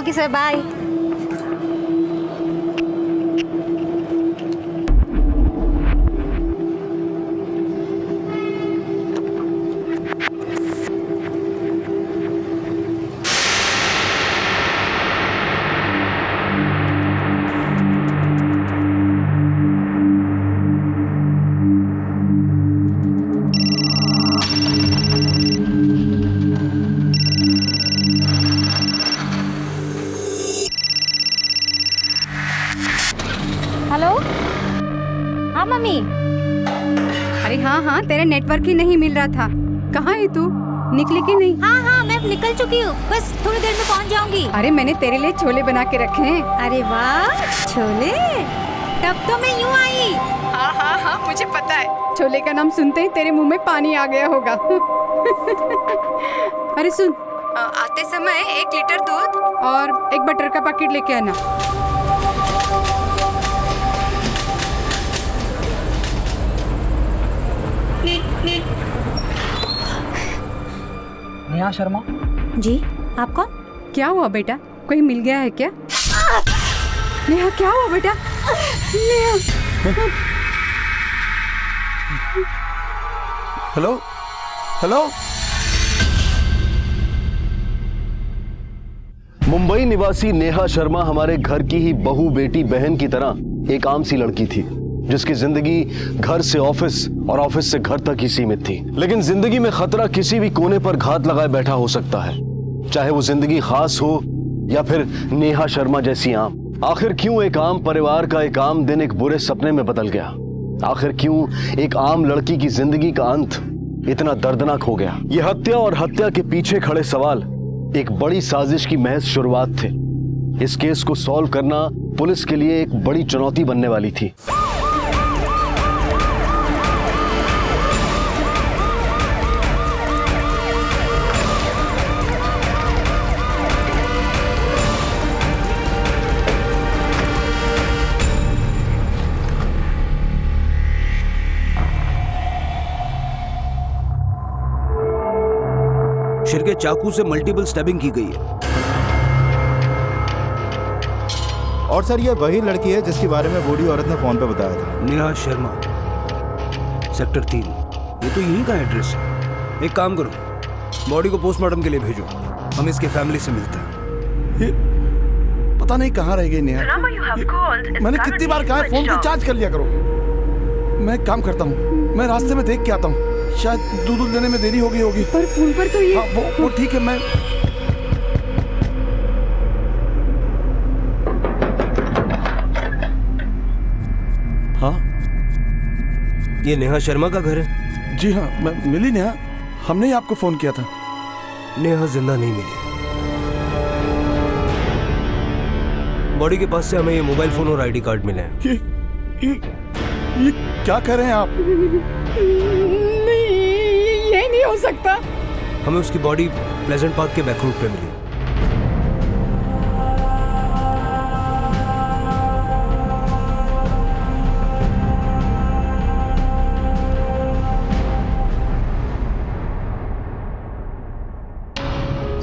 Okay sir, bye. Hello, हाँ mummy. अरे हाँ, तेरा नेटवर्क ही नहीं मिल रहा था। कहाँ है तू? निकली कि नहीं? हाँ, मैं निकल चुकी हूँ, बस थोड़ी देर में पहुँच जाऊंगी। अरे मैंने तेरे लिए छोले बना के रखे हैं। अरे वाह, छोले! तब तो मैं यूँ आई। हाँ, मुझे पता है। छोले का नाम सुनते ही तेरे मुंह में पानी आ गया होगा। अरे सुन, आते समय 1 लीटर दूध और 1 बटर का पैकेट लेके आना। नेहा शर्मा। जी, आप कौन? क्या हुआ बेटा, कोई मिल गया है क्या? नेहा, क्या हुआ बेटा? नेहा। Hello hello. मुंबई निवासी नेहा शर्मा हमारे घर की ही बहू, बेटी, बहन की तरह एक आम सी लड़की थी, जिसकी जिंदगी घर से ऑफिस और ऑफिस से घर तक ही सीमित थी। लेकिन जिंदगी में खतरा किसी भी कोने पर घात लगाए बैठा हो सकता है, चाहे वो जिंदगी खास हो या फिर नेहा शर्मा जैसी आम। आखिर क्यों एक आम परिवार का एक आम दिन एक बुरे सपने में बदल गया? आखिर क्यों एक आम लड़की की जिंदगी का अंत इतना दर्दनाक हो गया? ये हत्या और हत्या के पीछे खड़े सवाल एक बड़ी साजिश की महज शुरुआत थे। इस केस को सॉल्व करना पुलिस के लिए एक बड़ी चुनौती बनने वाली थी। सिर के चाकू से मल्टीपल स्टैबिंग की गई है। और सर, ये वही लड़की है जिसके बारे में बूढ़ी औरत ने फोन पे बताया था। नेहा शर्मा, सेक्टर 3। ये तो यहीं का एड्रेस है। एक काम करो, बॉडी को पोस्टमार्टम के लिए भेजो, हम इसके फैमिली से मिलते हैं। ये पता नहीं कहाँ रह गई नेहा। मैंने कितनी बार कहा है फोन को चार्ज कर लिया करो। मैं एक काम करता हूँ, मैं रास्ते में देख के आता हूँ, शायद दूध देने में देरी होगी। पर फोन पर तो ये हाँ, वो ठीक है। मैं हाँ, ये नेहा शर्मा का घर है? जी हाँ, मैं मिली नेहा। हमने ही आपको फोन किया था। नेहा जिंदा नहीं मिली। बॉडी के पास से हमें ये मोबाइल फोन और आईडी कार्ड मिले हैं। ये क्या कर रहे हैं आप? नहीं, ये नहीं हो सकता। हमें उसकी बॉडी प्लेजेंट पार्क के बैक रूट पे मिली।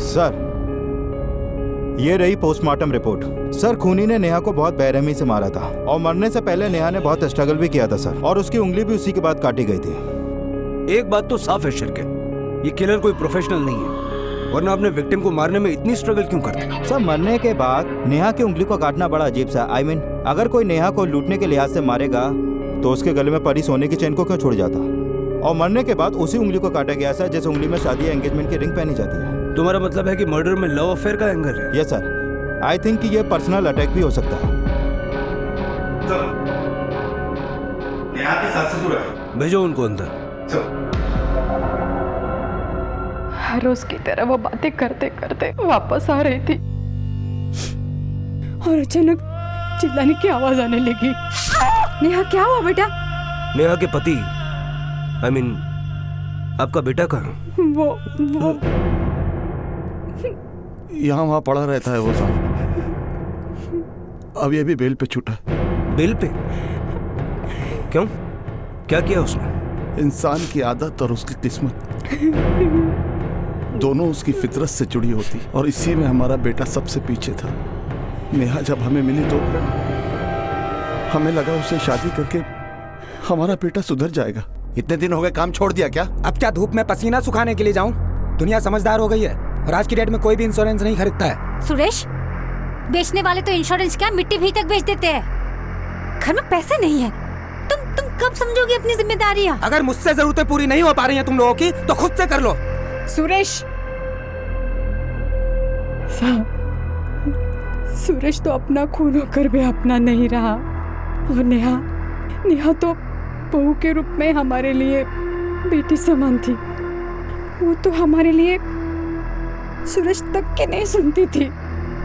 सर, ये रही पोस्टमार्टम रिपोर्ट। सर, खूनी ने नेहा को बहुत बेरहमी से मारा था और मरने से पहले नेहा ने बहुत स्ट्रगल भी किया था सर, और उसकी उंगली भी उसी के बाद काटी गई थी। एक बात तो साफ है शिरके, ये किलर कोई प्रोफेशनल नहीं है, वरना अपने विक्टिम को मारने में इतनी स्ट्रगल क्यों करते? सर, मरने के बाद नेहा की उंगली को काटना बड़ा अजीब सा। I mean, अगर कोई नेहा को लूटने के लिहाज से मारेगा तो उसके गले में पड़ी सोने की चेन को क्यों छोड़ जाता? और मरने के बाद उसी उंगली को काटा गया सर, जैसे उंगली में शादी या एंगेजमेंट की रिंग पहनी जाती है। तुम्हारा मतलब है कि मर्डर में लव अफेयर का एंगल है? यस सर, आई थिंक कि ये पर्सनल अटैक भी हो सकता है। नेहा के सास ससुर है, भेजो उनको अंदर। हर रोज की तरह वो बातें करते करते वापस आ रही थी और अचानक चिल्लाने की आवाज आने लगी। नेहा, क्या हुआ बेटा? नेहा के पति, I mean, आपका बेटा कहाँ? वो यहाँ वहाँ पड़ा रहता है वो साहब। अब ये भी बेल पे छूटा। बेल पे? क्यों? क्या किया उसने? इंसान की आदत और उसकी किस्मत। दोनों उसकी फितरत से जुड़ी होती और इसी में हमारा बेटा सबसे पीछे था। नेहा जब हमें मिली तो हमें लगा उसे शादी करके हमारा बेटा सुधर जाएगा। इतने दिन हो गए, काम छोड़ दिया क्या? अब क्या धूप में पसीना सुखाने के लिए जाऊं? दुनिया समझदार हो गई है और आज की डेट में कोई भी इंश्योरेंस नहीं खरीदता है। सुरेश, बेचने वाले तो इंश्योरेंस क्या मिट्टी भी तक बेच देते हैं। घर में पैसे नहीं है, तुम कब समझोगे अपनी जिम्मेदारियां? अगर मुझसे जरूरतें पूरी नहीं हो पा रही हैं तुम लोगों की तो खुद से कर लो। सुरेश साहब, सुरेश तो अपना खून होकर भी अपना नहीं रहा और नेहा तो बहू के रूप में हमारे लिए बेटी समान थी। वो तो हमारे लिए सुरेश तक के नहीं सुनती थी।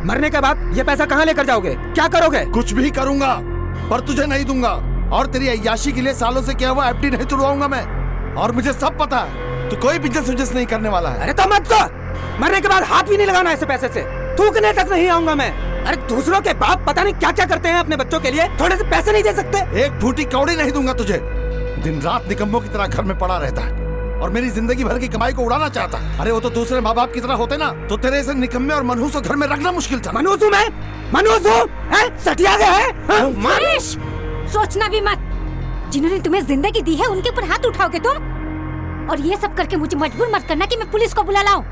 मरने के बाद ये पैसा कहाँ लेकर जाओगे? क्या करोगे? कुछ भी करूंगा पर तुझे नहीं दूंगा और तेरी अय्याशी के लिए सालों से किया हुआ एफडी नहीं तुड़वाऊंगा मैं। और मुझे सब पता है तू कोई बिजनेस नहीं करने वाला है। अरे तो मत तो, मरने के बाद हाथ भी नहीं लगाना ऐसे पैसे से। थूकने तक नहीं आऊंगा मैं। अरे दूसरों के बाप पता नहीं क्या क्या करते हैं अपने बच्चों के लिए, थोड़े से पैसे नहीं दे सकते? एक फूटी कौड़ी नहीं दूंगा तुझे। दिन रात निकम्मों की तरह घर में पड़ा रहता है और मेरी जिंदगी भर की कमाई को उड़ाना चाहता। अरे वो तो दूसरे माँ बाप की तरह होते ना तो तेरे ऐसे निकम्मे और मनहूस को घर में रखना मुश्किल था। मनहूस हूँ मैं? मनहूस हूँ? सटिया गया है? सुरेश, सोचना भी मत। जिन्होंने तुम्हें जिंदगी दी है उनके ऊपर हाथ उठाओगे तुम? और ये सब करके मुझे मजबूर मत करना कि मैं पुलिस को बुला लाऊं।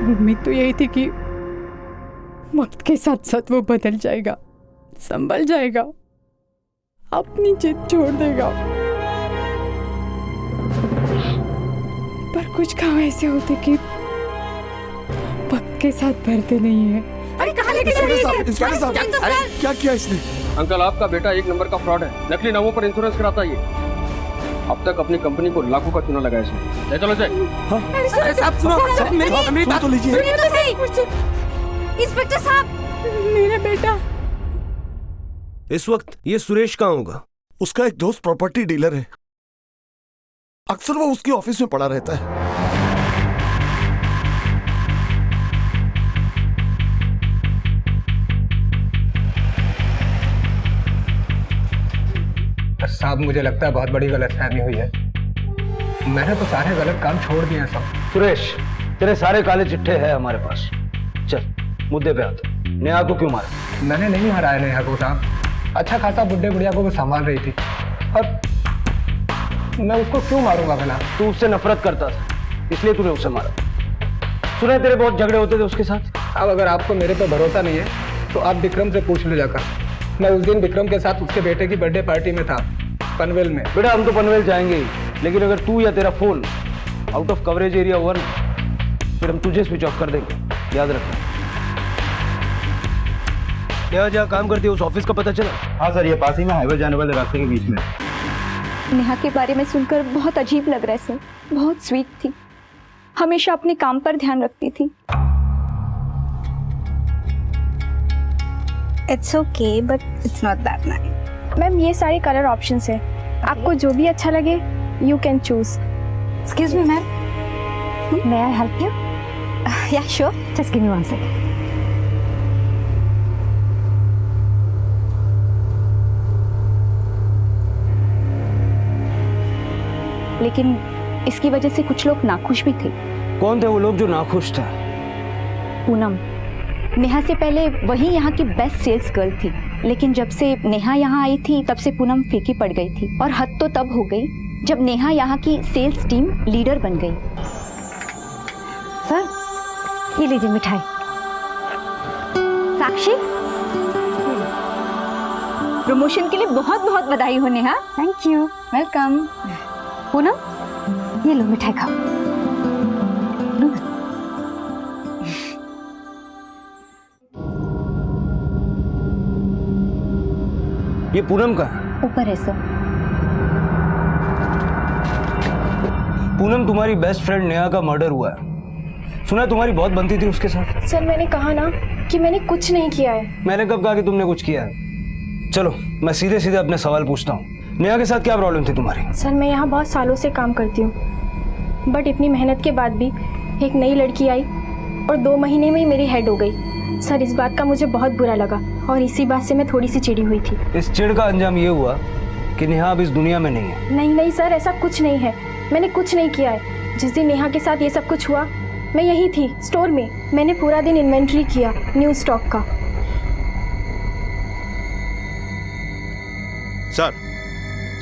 उम्मीद तो यही थी कि वक्त के साथ साथ वो बदल जाएगा, संभल जाएगा, अपनी जिद छोड़ देगा। पर कुछ काम ऐसे होते कि वक्त के साथ बढ़ते नहीं है। अरे कहाँ लेके जा रही है? इंस्पेक्टर साहब, अरे क्या किया इसने? अंकल, आपका बेटा एक नंबर का फ्रॉड है। नकली नामों पर इंश्योरेंस कराता है ये। अब तक अपनी कंपनी को लाखों का चूना लगाया इसने। ले चलो जाए। अरे साहब सुनो, मेरी बात तो लीजिए। सुनिए तो सही। इंस्पेक्टर साहब, मेरा बेटा। इस वक्त ये सुरेश कहाँ होगा? उसका एक दोस्त प्रॉपर्टी डीलर है, अक्सर वो उसके ऑफिस में पड़ा रहता है। साहब मुझे लगता है बहुत बड़ी गलतफहमी हुई है। मैंने तो सारे गलत काम छोड़ दिए सब। सुरेश, तेरे सारे काले चिट्ठे हैं हमारे पास। चल मुद्दे पे आता। नेहा को क्यों मारा? मैंने नहीं हराया नेहा को साहब। अच्छा खासा बुढ़े बुढ़िया को वो संभाल रही थी और मैं उसको क्यों मारूंगा भला? तू उससे नफरत करता था इसलिए तूने उसे मारा। सुना तेरे बहुत झगड़े होते थे उसके साथ। अब अगर आपको मेरे पे भरोसा नहीं है तो आप विक्रम से पूछ ले जाकर। मैं उस दिन विक्रम के साथ उसके बेटे की बर्थडे पार्टी में था, पनवेल में। बेटा हम तो पनवेल जाएंगे ही, लेकिन अगर तू या तेरा phone out of coverage area हुआ ना फिर हम तुझे स्विच ऑफ कर देंगे, याद रखना। नेहा जहाँ काम करती है उस ऑफिस का पता चला? हाँ सर, ये पास ही में हाईवे जाने वाले रास्ते के बीच में। नेहा के बारे में सुनकर बहुत अजीब लग रहा है सर। बहुत स्वीट थी, हमेशा अपने काम पर ध्यान रखती थी। It's okay but it's not that nice. Ma'am ये सारे कलर ऑप्शंस हैं, आपको जो भी अच्छा लगे you can choose. Excuse me ma'am, may I help you? Yeah sure, just give me 1 second. लेकिन इसकी वजह से कुछ लोग नाखुश भी थे। कौन थे वो लोग जो नाखुश थे? पूनम, नेहा से पहले वही यहाँ की बेस्ट सेल्स गर्ल थी, लेकिन जब से नेहा यहाँ आई थी तब से पूनम फीकी पड़ गई थी। और हद तो तब हो गई जब नेहा यहाँ की सेल्स टीम लीडर बन गई। सर, ये लीजिए मिठाई। साक्षी, प्रमोशन के लिए बहुत बहुत बधाई हो Neha. Thank you. Welcome. Poonam, ये लो मिठाई खाओ। लो ना। ये पूनम का? ऊपर है सर। पूनम, तुम्हारी बेस्ट फ्रेंड नेहा का मर्डर हुआ है। सुना तुम्हारी बहुत बनती थी उसके साथ। सर मैंने कहा ना कि मैंने कुछ नहीं किया है। मैंने कब कहा कि तुमने कुछ किया है? चलो मैं सीधे सीधे अपने सवाल पूछता हूँ, नेहा के साथ क्या प्रॉब्लम थी तुम्हारी? सर मैं यहाँ बहुत सालों से काम करती हूँ, बट इतनी मेहनत के बाद भी एक नई लड़की आई और 2 महीने में ही मेरी हेड हो गई। सर इस बात का मुझे बहुत बुरा लगा और इसी बात से मैं थोड़ी सी चिड़ी हुई थी। इस चिड़ का अंजाम ये हुआ कि नेहा अब इस दुनिया में नहीं है। नहीं नहीं सर, ऐसा कुछ नहीं है। मैंने कुछ नहीं किया है। जिस दिन नेहा के साथ ये सब कुछ हुआ मैं यही थी स्टोर में। मैंने पूरा दिन इन्वेंट्री किया न्यू स्टॉक का। सर,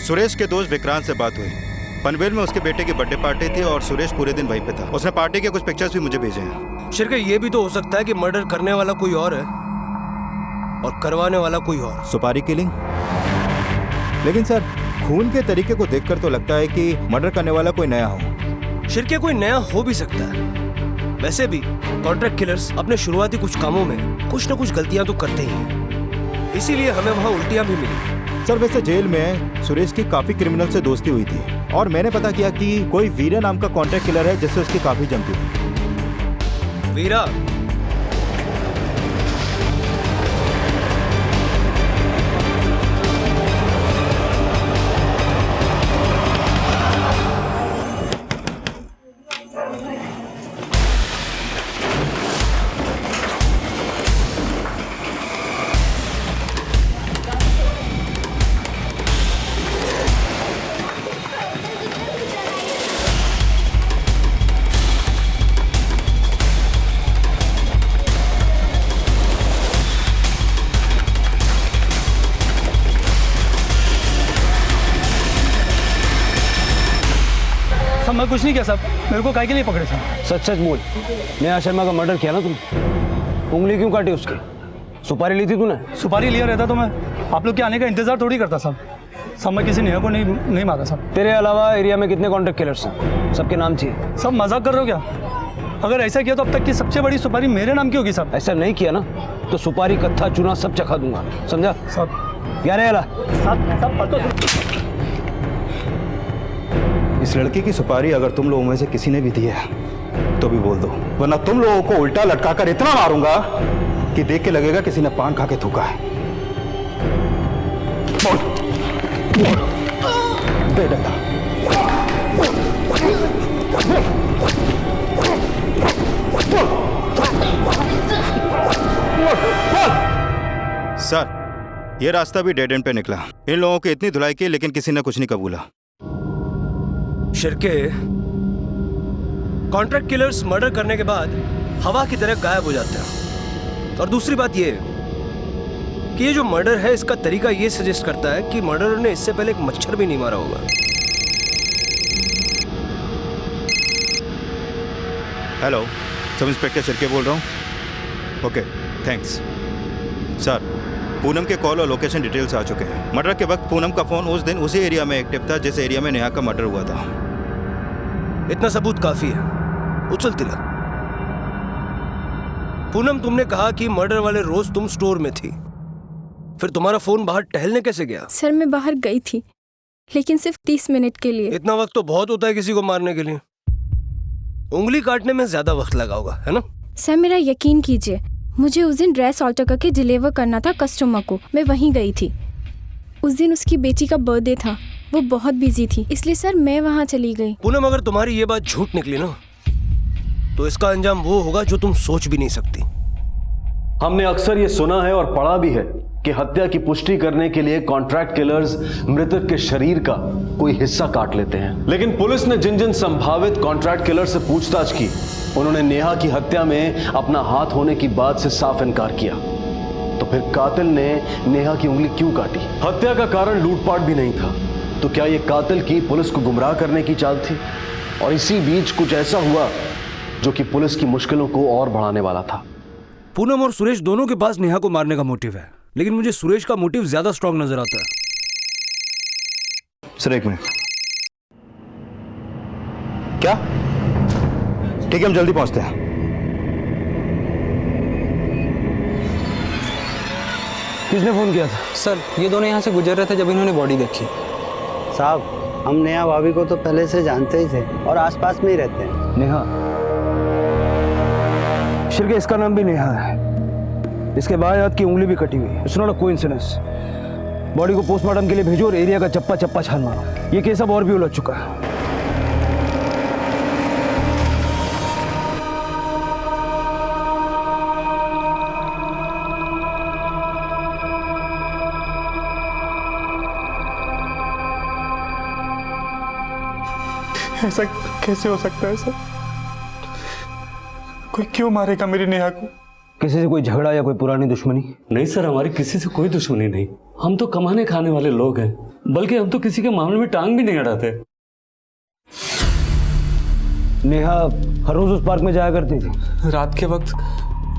सुरेश के दोस्त विक्रांत से बात हुई। पनवेल में उसके बेटे की बर्थडे पार्टी थी और सुरेश पूरे दिन वहीं पे था। उसने पार्टी के कुछ पिक्चर्स भी मुझे भेजे हैं। शिरके, ये भी तो हो सकता है कि मर्डर करने वाला कोई और है और करवाने वाला कोई और। सुपारी किलिंग? लेकिन सर, खून के तरीके को देखकर तो लगता है कि मर्डर करने वाला कोई नया हो। शिरके, कोई नया हो भी सकता है। वैसे भी कॉन्ट्रैक्ट किलर्स अपने शुरुआती कुछ कामों में कुछ न कुछ गलतियां तो करते ही हैं, इसीलिए हमें वहाँ उल्टियां भी मिली। सर, वैसे जेल में सुरेश की काफी क्रिमिनल से दोस्ती हुई थी और मैंने पता किया कि कोई वीरा नाम का कॉन्ट्रैक्ट किलर है जिससे उसकी काफी जमती थी। वीरा? मैं कुछ नहीं किया साहब, मेरे को काहे के लिए पकड़े साहब? सच सच बोल, नेहा शर्मा का मर्डर किया ना तुम? उंगली क्यों काटी उसकी? सुपारी ली थी तूने? सुपारी लिया रहता तो मैं आप लोग के आने का इंतजार थोड़ी करता साहब। सब मैं किसी नेहा को नहीं मारा साहब। तेरे अलावा एरिया में कितने कॉन्ट्रैक्ट किलर्स हैं? सबके नाम चाहिए। सब मजाक कर रहे हो क्या? अगर ऐसा किया तो अब तक की सबसे बड़ी सुपारी मेरे नाम की होगी साहब। ऐसा नहीं किया ना तो सुपारी, कत्था, चूना सब चखा दूंगा, समझा? सब यार इस लड़की की सुपारी अगर तुम लोगों में से किसी ने भी दी है तो भी बोल दो, वरना तुम लोगों को उल्टा लटकाकर इतना मारूंगा कि देख के लगेगा किसी ने पान खा के थूका है। दे डंडा। सर, ये रास्ता भी डेड एंड पे निकला। इन लोगों की इतनी धुलाई की लेकिन किसी ने कुछ नहीं कबूला। शिरके, कॉन्ट्रैक्ट किलर्स मर्डर करने के बाद हवा की तरह गायब हो जाते हैं। और दूसरी बात ये कि ये जो मर्डर है इसका तरीका ये सजेस्ट करता है कि मर्डरर ने इससे पहले एक मच्छर भी नहीं मारा होगा। हेलो, सब इंस्पेक्टर शिरके बोल रहा हूँ। Okay, thanks. सर, पूनम के कॉल और लोकेशन डिटेल्स आ चुके हैं। मर्डर के वक्त पूनम का फोन उस दिन उसी एरिया में एक्टिव था जिस एरिया में नेहा का मर्डर हुआ था। इतना सबूत काफी है। उछल तिलक, पूनम, तुमने कहा कि मर्डर वाले रोज तुम स्टोर में थी, फिर तुम्हारा फोन बाहर टहलने कैसे गया? सर, मैं बाहर गई थी लेकिन सिर्फ 30 मिनट के लिए। इतना वक्त तो बहुत होता है किसी को मारने के लिए। उंगली काटने में ज्यादा वक्त लगा होगा, है ना? सर, मेरा यकीन कीजिए, मुझे उस दिन ड्रेस ऑल्टर करके डिलीवर करना था कस्टमर को। मैं वहीं गई थी। उस दिन उसकी बेटी का बर्थडे था, वो बहुत बिजी थी, इसलिए सर मैं वहाँ चली गई। पूनम, अगर तुम्हारी ये बात झूठ निकली ना तो इसका अंजाम वो होगा जो तुम सोच भी नहीं सकती। हमने अक्सर ये सुना है और पढ़ा भी है कि हत्या की पुष्टि करने के लिए कॉन्ट्रैक्ट किलर्स मृतक के शरीर का कोई हिस्सा काट लेते हैं। लेकिन पुलिस ने जिन जिन संभावित कॉन्ट्रैक्ट किलर से पूछताछ की, उन्होंने नेहा की हत्या में अपना हाथ होने की बात से साफ इनकार किया। तो फिर कातिल ने नेहा की उंगली क्यों काटी? हत्या का कारण लूटपाट भी नहीं था, तो क्या यह कातिल की पुलिस को गुमराह करने की चाल थी? और इसी बीच कुछ ऐसा हुआ जो कि पुलिस की मुश्किलों को और बढ़ाने वाला था। पूनम और सुरेश दोनों के पास नेहा को मारने का मोटिव है, लेकिन मुझे सुरेश का मोटिव ज्यादा स्ट्रांग नजर आता है। सर, एक मिनट। क्या? ठीक है, हम जल्दी पहुंचते हैं। किसने फोन किया था? सर, ये दोनों यहाँ से गुजर रहे थे जब इन्होंने बॉडी देखी। साहब, हम नेहा भाभी को तो पहले से जानते ही थे और आसपास में ही रहते हैं। नेहा? शिरके, इसका नाम भी नेहा है। इसके बाएं हाथ की उंगली भी कटी हुई है। It's not a coincidence. Body को पोस्टमार्टम के लिए भेजो और एरिया का चप्पा चप्पा छान मारो। ये केस अब और भी उलझ चुका है। ऐसा कैसे हो सकता है सर? कोई क्यों मारेगा मेरी नेहा को? किसी से कोई झगड़ा या कोई पुरानी दुश्मनी? नहीं सर, हमारी किसी से कोई दुश्मनी नहीं। हम तो कमाने खाने वाले लोग हैं, बल्कि हम तो किसी के मामले में टांग भी नहीं अड़ाते। नेहा हर रोज उस पार्क में जाया करती थी। रात के वक्त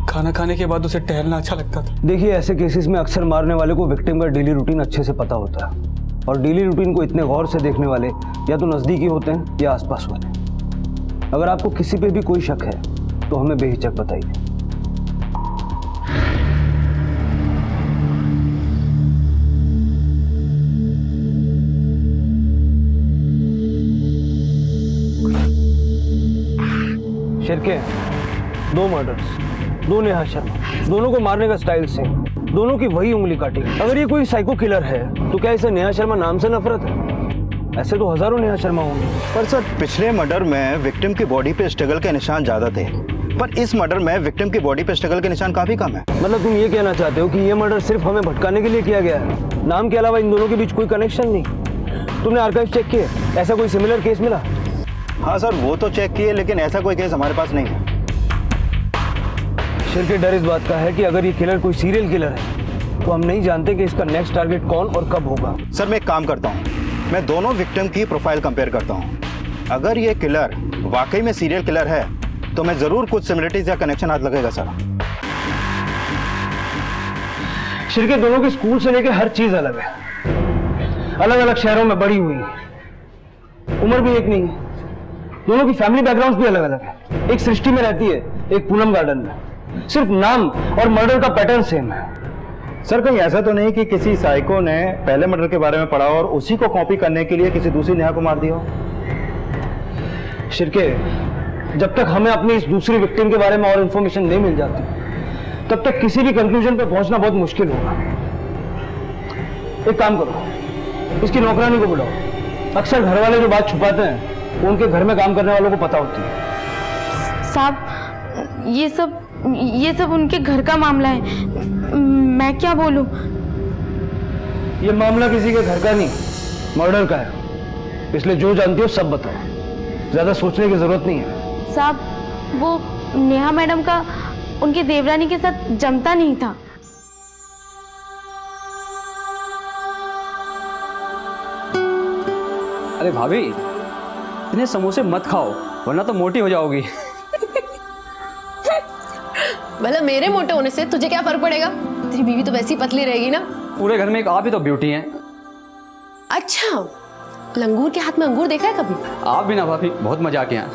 खाना खाने के बाद उसे टहलना अच्छा लगता था। देखिए, ऐसे केसेस में अक्सर मारने वाले को विक्टिम का डेली रूटीन अच्छे से पता होता है, और डेली रूटीन को इतने गौर से देखने वाले या तो नजदीकी होते हैं या आसपास वाले। अगर आपको किसी पे भी कोई शक है तो हमें बेहिचक बताइए। शिरके, 2 मर्डर्स, 2 नेहा शर्मा, दोनों को मारने का स्टाइल सेम, दोनों की वही उंगली काटी। अगर ये कोई साइको किलर है तो क्या इसे नेहा शर्मा नाम से नफरत है? ऐसे तो हजारों नेहा शर्मा होंगे। पर सर, पिछले मर्डर में विक्टिम की बॉडी पे स्ट्रगल के निशान ज्यादा थे, पर इस मर्डर में विक्टिम की बॉडी पे स्ट्रगल के निशान काफी कम है। मतलब तुम ये कहना चाहते हो कि ये मर्डर सिर्फ हमें भटकाने के लिए किया गया है? नाम के अलावा इन दोनों के बीच कोई कनेक्शन नहीं? तुमने आर्काइव चेक किए, ऐसा कोई सिमिलर केस मिला? हाँ सर, वो तो चेक किए, लेकिन ऐसा कोई केस हमारे पास नहीं है। शिर के डर इस बात का है कि अगर ये किलर कोई सीरियल किलर है तो हम नहीं जानते कि इसका नेक्स्ट टारगेट कौन और कब होगा। सर, मैं एक काम करता हूँ, मैं दोनों विक्टिम की प्रोफाइल कंपेयर करता हूँ। अगर ये किलर वाकई में सीरियल किलर है तो मैं जरूर कुछ सिमिलरिटीज या कनेक्शन हाथ लगेगा सर। शिर के दोनों के स्कूल से लेकर हर चीज अलग है, अलग अलग शहरों में बड़ी हुई, उम्र भी एक नहीं है, दोनों की फैमिली बैकग्राउंड भी अलग अलग है। एक सृष्टि में रहती है, एक पूनम गार्डन में, सिर्फ नाम और मर्डर का पैटर्न सेम है। सर, कहीं ऐसा तो नहीं कि किसी साइको ने पहले मर्डर के बारे में पढ़ा और उसी को कॉपी करने के लिए किसी दूसरी नेहा को मार दिया हो? शिरके, जब तक हमें अपनी इस दूसरी विक्टिम के बारे में और इंफॉर्मेशन नहीं मिल जाती तब तक किसी भी कंक्लूजन पर पहुंचना बहुत मुश्किल होगा। एक काम करो, इसकी नौकरानी को बुलाओ। अक्सर घर वाले जो बात छुपाते हैं वो उनके घर में काम करने वालों को पता होती है। साहब, ये सब उनके घर का मामला है, मैं क्या बोलूं? ये मामला किसी के घर का नहीं, मर्डर का है, इसलिए जो जानती हो सब बताओ, ज्यादा सोचने की जरूरत नहीं है। साहब, वो नेहा मैडम का उनकी देवरानी के साथ जमता नहीं था। अरे भाभी, इतने समोसे मत खाओ वरना तो मोटी हो जाओगी। मतलब मेरे मोटे होने से तुझे क्या फर्क पड़ेगा? तेरी बीवी तो वैसी पतली रहेगी ना। पूरे घर में एक आप ही तो ब्यूटी हैं। अच्छा, लंगूर के हाथ में अंगूर देखा है कभी? आप भी ना भाभी, बहुत मजाक हैं।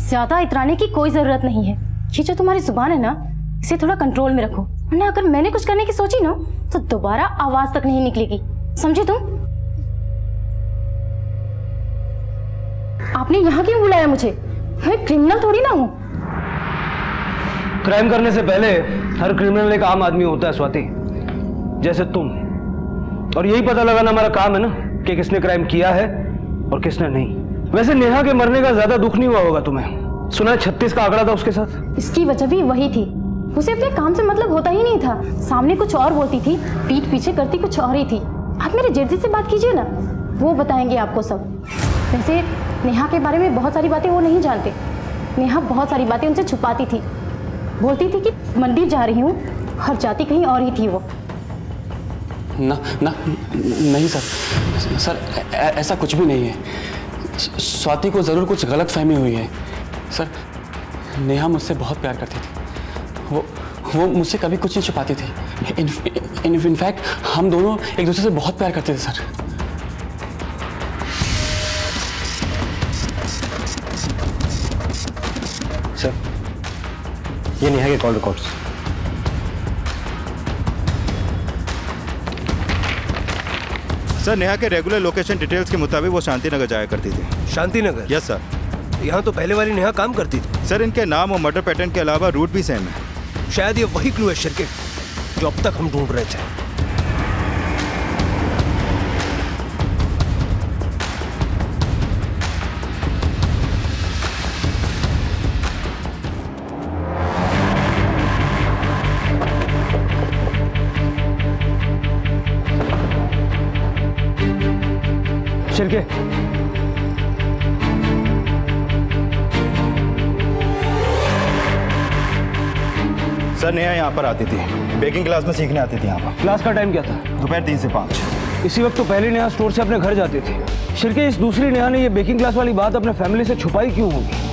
ज्यादा इतराने की कोई जरूरत नहीं है। ये जो तुम्हारी जुबान है ना, इसे थोड़ा कंट्रोल में रखो, वरना अगर मैंने कुछ करने की सोची ना तो दोबारा आवाज तक नहीं निकलेगी, समझी तुम? आपने यहाँ क्यों बुलाया मुझे? मैं क्रिमिनल थोड़ी ना हूँ। क्राइम करने से पहले हर क्रिमिनल एक आम आदमी होता है स्वाति, जैसे तुम। और यही पता लगाना हमारा काम है ना कि किसने क्राइम किया है और किसने नहीं। वैसे नेहा के मरने का ज्यादा दुख नहीं हुआ होगा तुम्हें? सुना है 36 का आंकड़ा था उसके साथ। इसकी वजह भी वही थी, उसे अपने काम से मतलब होता ही नहीं था। सामने कुछ और बोलती थी, पीठ पीछे करती कुछ और ही थी। आप मेरे जेठ जी से बात कीजिए ना, वो बताएंगे आपको सब। वैसे नेहा के बारे में बहुत सारी बातें वो नहीं जानते। नेहा बहुत सारी बातें उनसे छुपाती थी, बोलती थी कि मंदिर जा रही हूँ, और जाती कहीं और ही थी वो। ना ना नहीं सर, ऐसा कुछ भी नहीं है। स्वाति को ज़रूर कुछ गलत फहमी हुई है सर। नेहा मुझसे बहुत प्यार करती थी, वो मुझसे कभी कुछ नहीं छुपाती थी। इनफैक्ट हम दोनों एक दूसरे से बहुत प्यार करते थे सर। सर, ये नेहा के कॉल रिकॉर्ड्स। सर, नेहा के रेगुलर लोकेशन डिटेल्स के मुताबिक वो शांतिनगर जाया करती थी। शांतिनगर? Yes sir. यहाँ तो पहले वाली नेहा काम करती थी। सर, इनके नाम और मर्डर पैटर्न के अलावा रूट भी सेम है। शायद ये वही क्लू है शिरके जो अब तक हम ढूंढ रहे थे। शिरके, सर नेहा यहाँ पर आती थी, बेकिंग क्लास में सीखने आती थी यहाँ पर। क्लास का टाइम क्या था? दोपहर 3 से 5। इसी वक्त तो पहली नेहा स्टोर से अपने घर जाती थी। शिरके, इस दूसरी नेहा ने ये बेकिंग क्लास वाली बात अपने फैमिली से छुपाई क्यों होगी?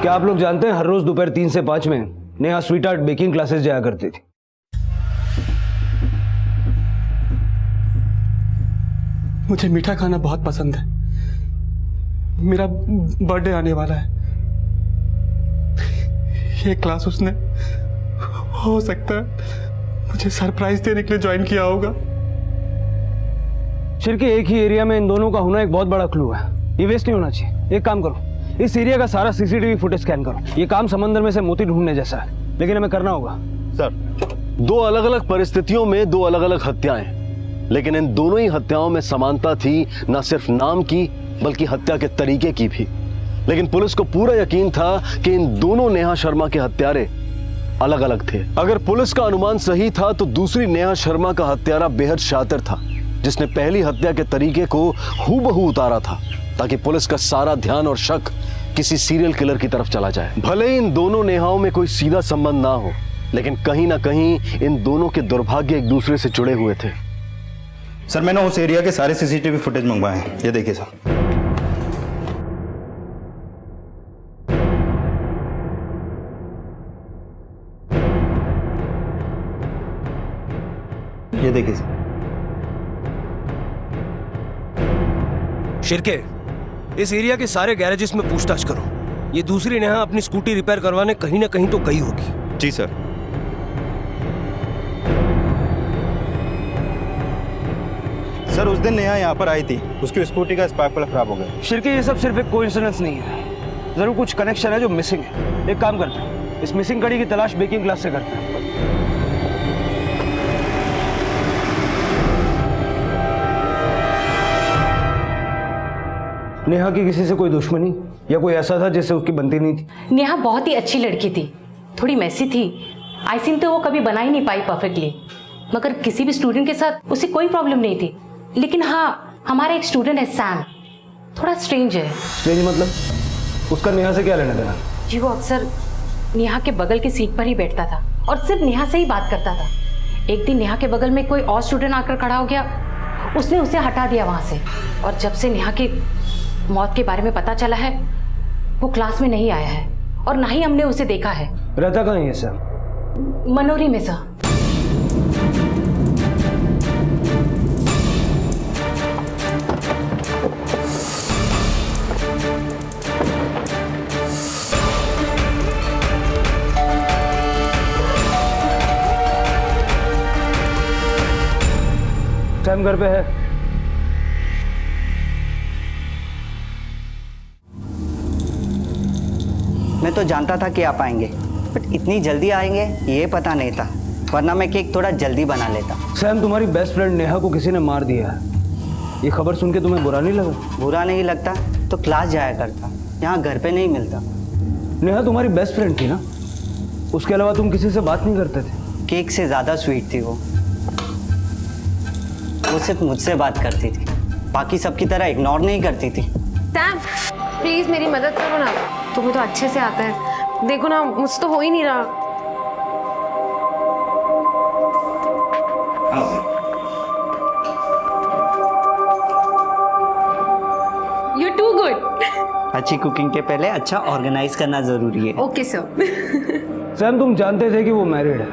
क्या आप लोग जानते हैं हर रोज दोपहर 3 से 5 में Neha sweet art baking classes जाया करती थी। मुझे मीठा खाना बहुत पसंद है। मेरा बर्थडे आने वाला है। ये क्लास उसने हो सकता है मुझे सरप्राइज देने के लिए ज्वाइन किया होगा। शिरके, एक ही एरिया में इन दोनों का होना एक बहुत बड़ा क्लू है। ये वेस्ट नहीं होना चाहिए। एक काम करो, इस एरिया का सारा सीसीटीवी फुटेज स्कैन करो। ये काम समंदर में से मोती ढूंढने जैसा है, लेकिन हमें करना होगा। सर, 2 अलग अलग परिस्थितियों में 2 अलग अलग हत्याएं, लेकिन इन दोनों ही हत्याओं में समानता थी, न सिर्फ नाम की बल्कि हत्या के तरीके की भी। लेकिन पुलिस को पूरा यकीन था कि इन दोनों नेहा शर्मा के हत्यारे अलग अलग थे। अगर पुलिस का अनुमान सही था तो दूसरी नेहा शर्मा का हत्यारा बेहद शातिर था, जिसने पहली हत्या के तरीके को हूबहू उतारा था, ताकि पुलिस का सारा ध्यान और शक किसी सीरियल किलर की तरफ चला जाए। भले ही इन दोनों नेहाओं में कोई सीधा संबंध ना हो, लेकिन कहीं ना कहीं इन दोनों के दुर्भाग्य एक दूसरे से जुड़े हुए थे। सर, मैंने उस एरिया के सारे सीसीटीवी फुटेज मंगवाए हैं, ये देखिए सर। ये देखिए सर। शिरके, इस एरिया के सारे गैरेजेस में पूछताछ करो। ये दूसरी नेहा अपनी स्कूटी रिपेयर करवाने कहीं ना कहीं तो गई होगी। जी सर। सर, उस दिन नेहा यहाँ पर आई थी, उसकी स्कूटी का स्पार्क प्लग खराब हो गया। शिरके, ये सब सिर्फ एक कोइंसिडेंस नहीं है, जरूर कुछ कनेक्शन है जो मिसिंग है। एक काम करते हैं, इस मिसिंग कड़ी की तलाश बेकिंग क्लास से करते हैं। नेहा की किसी से कोई दुश्मनी या कोई ऐसा था जिससे उसकी बनती नहीं थी? नेहा बहुत ही अच्छी लड़की थी, थोड़ी मैसी थी। आई थिंक तो वो कभी बना ही नहीं पाई परफेक्टली, मगर किसी भी स्टूडेंट के साथ उसे कोई प्रॉब्लम नहीं थी। लेकिन हाँ, हमारा एक स्टूडेंट है सैम, थोड़ा स्ट्रेंज है। स्ट्रेंज मतलब? उसका नेहा से क्या लेना देना? जी, वो अक्सर नेहा के बगल की सीट पर ही बैठता था और सिर्फ नेहा से ही बात करता था। एक दिन नेहा के बगल में कोई और स्टूडेंट आकर खड़ा हो गया, उसने उसे हटा दिया वहाँ से। और जब से नेहा की मौत के बारे में पता चला है, वो क्लास में नहीं आया है और ना ही हमने उसे देखा है। रहता कहाँ है सर? मनोरी में सर। सैम घर पे है? मैं तो जानता था कि आप आएंगे, बट इतनी जल्दी आएंगे ये पता नहीं था, वरना मैं केक थोड़ा जल्दी बना लेता। सैम, तुम्हारी बेस्ट फ्रेंड नेहा को किसी ने मार दिया है। ये खबर सुन के तुम्हें बुरा नहीं लगा? बुरा नहीं लगता तो क्लास जाया करता, यहाँ घर पे नहीं मिलता। नेहा तुम्हारी बेस्ट फ्रेंड थी ना, उसके अलावा तुम किसी से बात नहीं करते थे? केक से ज़्यादा स्वीट थी वो सिर्फ मुझसे बात करती थी, बाकी सबकी तरह इग्नोर नहीं करती थी। सैम, प्लीज मेरी मदद करो ना, तुम्हें तो अच्छे से आता है। देखो ना, मुझसे तो हो ही नहीं रहा। You're too good. अच्छी कुकिंग के पहले अच्छा ऑर्गेनाइज करना जरूरी है। Okay sir. सैम, तुम जानते थे कि वो मैरिड है,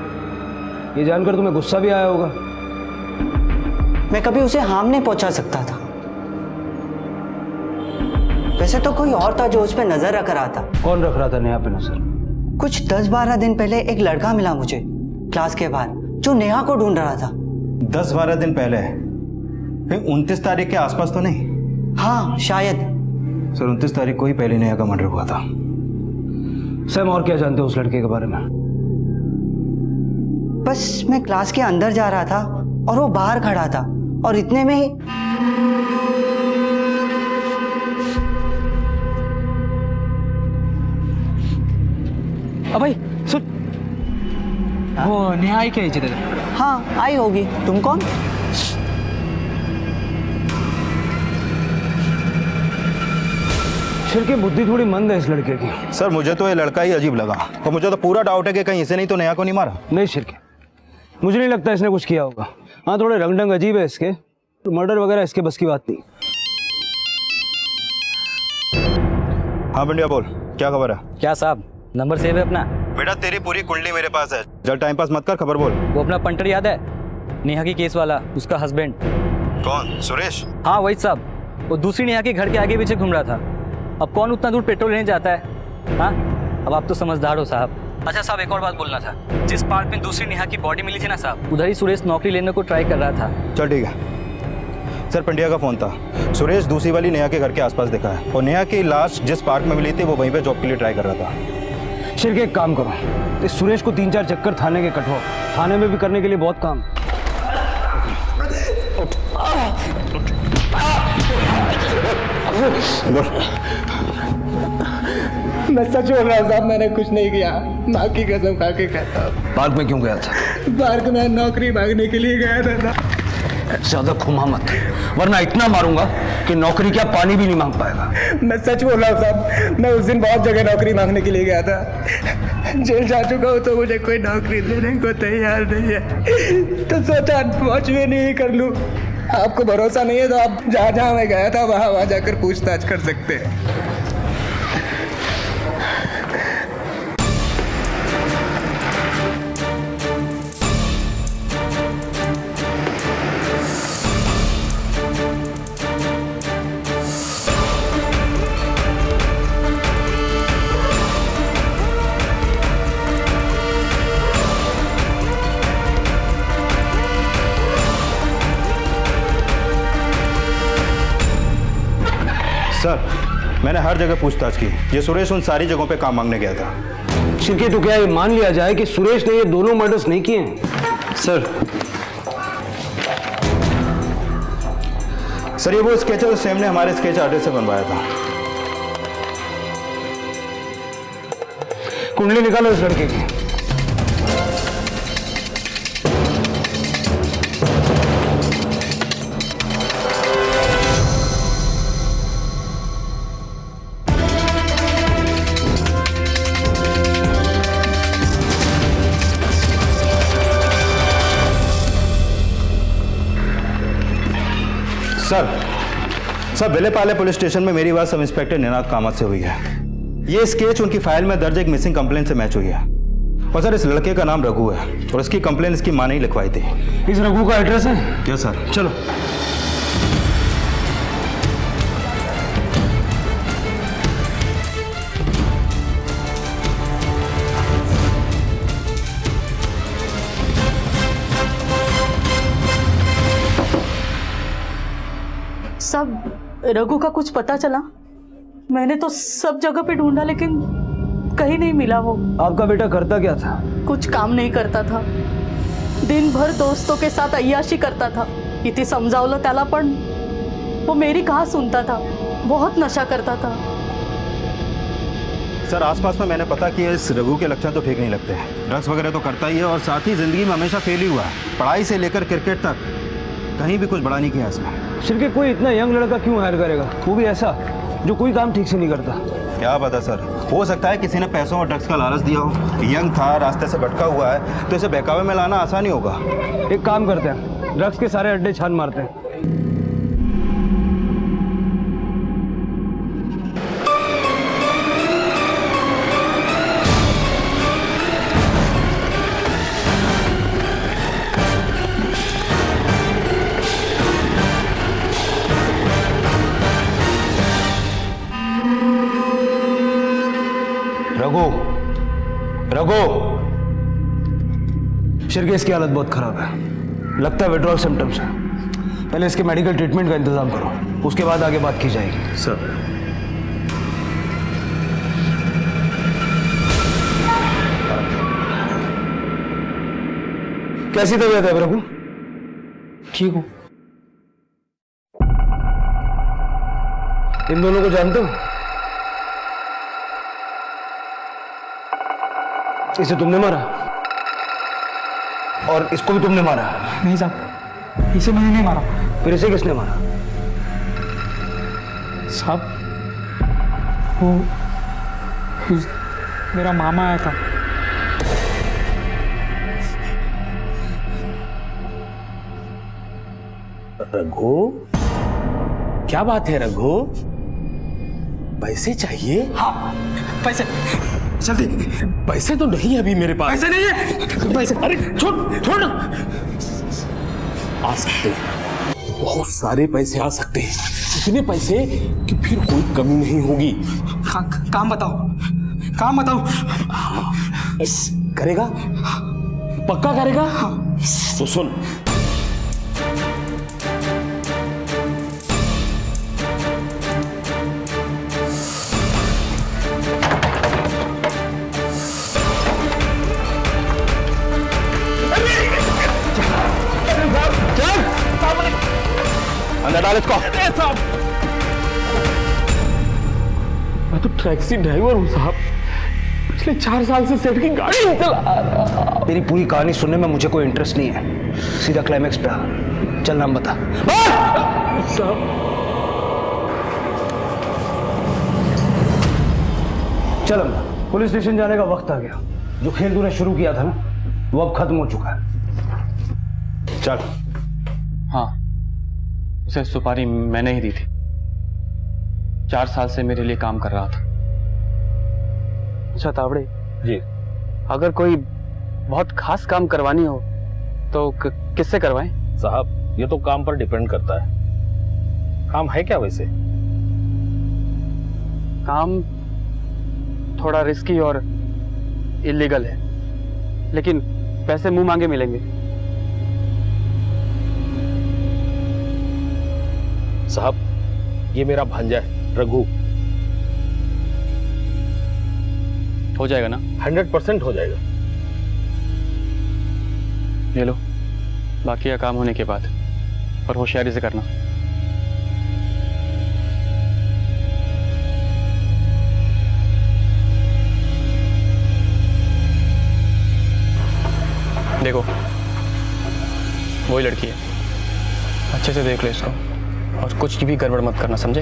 ये जानकर तुम्हें गुस्सा भी आया होगा। मैं कभी उसे हार्म नहीं पहुंचा सकता था। वैसे तो कोई और था जो उस पर नजर रख रहा था। कौन रख रहा था नेहा पे नजर? कुछ 10-12 दिन पहले एक लड़का मिला मुझे क्लास के बाहर, जो नेहा को ढूंढ रहा था। 10-12 दिन पहले? 29 तारीख के आसपास तो नहीं? हाँ शायद। सर, 29 तारीख को ही पहले नेहा का मर्डर हुआ था। सैम, और क्या जानते हो उस लड़के के बारे में? बस मैं क्लास के अंदर जा रहा था और वो बाहर खड़ा था, और इतने में ही भाई सुन, वो नेहा आई क्या इधर? हाँ आई होगी। तुम कौन? शिर की बुद्धि थोड़ी मंद है इस लड़के की। सर मुझे तो ये लड़का ही अजीब लगा, तो मुझे तो पूरा डाउट है कि कहीं इसे नहीं तो नेहा को नहीं मारा। नहीं शिर के, मुझे नहीं लगता इसने कुछ किया होगा। हाँ थोड़े रंग ढंग अजीब है इसके, तो मर्डर वगैरह इसके बस की बात नहीं। हाँ बंडिया बोल, क्या खबर है? क्या साहब, नंबर सेव है अपना? बेटा तेरी पूरी कुंडली मेरे पास है, जल टाइम पास मत कर, खबर बोल। वो अपना पंटर याद है, नेहा की केस वाला, उसका हस्बैंड। कौन? सुरेश? हाँ वही साहब, वो दूसरी नेहा के घर के आगे पीछे घूम रहा था। अब कौन उतना दूर पेट्रोल लेने जाता है? हाँ अब आप तो समझदार हो साहब। अच्छा साहब एक और बात बोलना था, जिस पार्क में दूसरी नेहा की बॉडी मिली थी ना साहब, उधर ही सुरेश नौकरी लेने को ट्राई कर रहा था। चल ठीक है सर, पंड्या का फोन था, सुरेश दूसरी वाली नेहा के घर के आसपास दिखा है, और नेहा की लाश जिस पार्क में मिली थी वो वहीं पे जॉब के लिए ट्राई कर रहा था। शिर के एक काम करो, इस सुरेश को 3-4 चक्कर थाने के कटवाओ, थाने में भी करने के लिए बहुत काम। मैं सच बोल रहा हूँ साहब, मैंने कुछ नहीं किया, माँ की कसम खा के कहता हूँ। पार्क में क्यों गया था? पार्क में नौकरी मांगने के लिए गया था। ज्यादा घुमा मत, वरना इतना मारूंगा कि नौकरी क्या पानी भी नहीं मांग पाएगा। मैं सच बोल रहा हूँ साहब, मैं उस दिन बहुत जगह नौकरी मांगने के लिए गया था, जेल जा चुका हूँ तो मुझे कोई नौकरी देने को तैयार नहीं है, तो सोचा पहुँच भी नहीं कर लूँ। आपको भरोसा नहीं है तो आप जहाँ जहाँ मैं गया था वहाँ जाकर पूछताछ कर सकते हैं। सर मैंने हर जगह पूछताछ की, ये सुरेश उन सारी जगहों पे काम मांगने गया था। शिरके तो क्या ये मान लिया जाए कि सुरेश ने ये दोनों मर्डर्स नहीं किए हैं? सर ये वो स्केच है जो सैम ने हमारे स्केच आर्टिस्ट से बनवाया था। कुंडली निकालो इस लड़के की। सर विलेपाले पुलिस स्टेशन में मेरी बात सब इंस्पेक्टर निनाद कामत से हुई है। ये स्केच उनकी फाइल में दर्ज एक मिसिंग कंप्लेंट से मैच हुई है। और सर इस लड़के का नाम रघु है और इसकी कंप्लेंट इसकी मां ने ही लिखवाई थी। इस रघु का एड्रेस है? Yes sir. चलो। सब रघु का कुछ पता चला? मैंने तो सब जगह पे ढूंढा लेकिन कहीं नहीं मिला वो। आपका बेटा करता क्या था? कुछ काम नहीं करता था, दिन भर दोस्तों के साथ अय्याशी करता था। किती समजावलं त्याला पण वो मेरी कहाँ सुनता था, बहुत नशा करता था। सर आसपास में मैंने पता किया, इस रघु के लक्षण तो ठीक नहीं लगते। ड्रग्स वगैरह तो करता ही है और साथ ही जिंदगी में हमेशा फेल ही हुआ है। पढ़ाई से लेकर क्रिकेट तक कहीं भी कुछ बड़ा नहीं किया इसने। शिरके कोई इतना यंग लड़का क्यों हायर करेगा, वो भी ऐसा जो कोई काम ठीक से नहीं करता? क्या पता सर, हो सकता है किसी ने पैसों और ड्रग्स का लालच दिया हो। यंग था, रास्ते से भटका हुआ है, तो इसे बहकावे में लाना आसान ही होगा। एक काम करते हैं, ड्रग्स के सारे अड्डे छान मारते हैं। रघु, शिरके इसकी हालत बहुत खराब है, लगता है विड्रॉल सिम्टम्स है। पहले इसके मेडिकल ट्रीटमेंट का इंतजाम करो, उसके बाद आगे बात की जाएगी। सर कैसी तबीयत है रघु? ठीक हूँ। इन दोनों को जानते हो? इसे तुमने मारा और इसको भी तुमने मारा? नहीं साहब, इसे मैंने नहीं मारा। फिर इसे किसने मारा? साहब वो मेरा मामा आया था। रघु, क्या बात है रघु? पैसे चाहिए? हाँ, पैसे जल्दी। पैसे तो नहीं है अभी मेरे पास। पैसे नहीं है। पैसे, अरे छोड़ छोड़ ना। आ सकते हैं, बहुत सारे पैसे आ सकते हैं, इतने पैसे कि फिर कोई कमी नहीं होगी। काम बताओ, काम बताओ। करेगा? पक्का करेगा? तो सुन, अंदर डाल इसको। मैं तो टैक्सी ड्राइवर हूँ साहब, पिछले 4 साल से सेठ की गाड़ी नहीं चला रहा। तेरी पूरी कहानी सुनने में मुझे कोई इंटरेस्ट नहीं है, सीधा क्लाइमैक्स पे आ। चल नाम बता। साहब चल अंदर, पुलिस स्टेशन जाने का वक्त आ गया। जो खेल तूने शुरू किया था ना, वो अब खत्म हो चुका है। चल। हाँ, उसे सुपारी मैंने ही दी थी। 4 साल से मेरे लिए काम कर रहा था। अच्छा तावड़े जी, अगर कोई बहुत खास काम करवानी हो तो किससे करवाएं? साहब ये तो काम पर डिपेंड करता है। काम है क्या वैसे? काम थोड़ा रिस्की और इलीगल है, लेकिन पैसे मुंह मांगे मिलेंगे। साहब ये मेरा भांजा है रघु। हो जाएगा ना? 100% हो जाएगा। ले लो, बाकी का काम होने के बाद, पर होशियारी से करना। देखो वही लड़की है, अच्छे से देख लो इसको और कुछ भी गड़बड़ मत करना, समझे?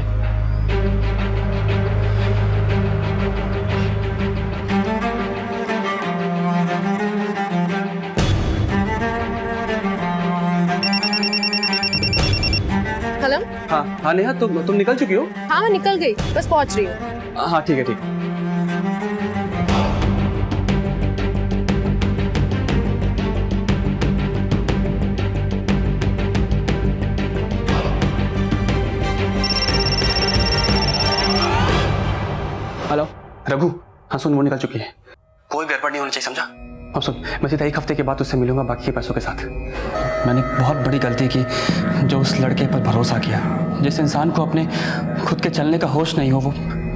हेलो। हाँ हाँ नेहा, तुम निकल चुकी हो? हाँ मैं निकल गई, बस पहुंच रही हूँ। हाँ ठीक है, ठीक। हेलो रघु, हाँ सुन, वो निकल चुकी है। कोई गड़बड़ नहीं होनी चाहिए, समझा? अब सुन, मैं सीधा 1 हफ्ते के बाद उससे मिलूंगा बाकी के पैसों के साथ। मैंने बहुत बड़ी गलती की जो उस लड़के पर भरोसा किया। जिस इंसान को अपने खुद के चलने का होश नहीं हो,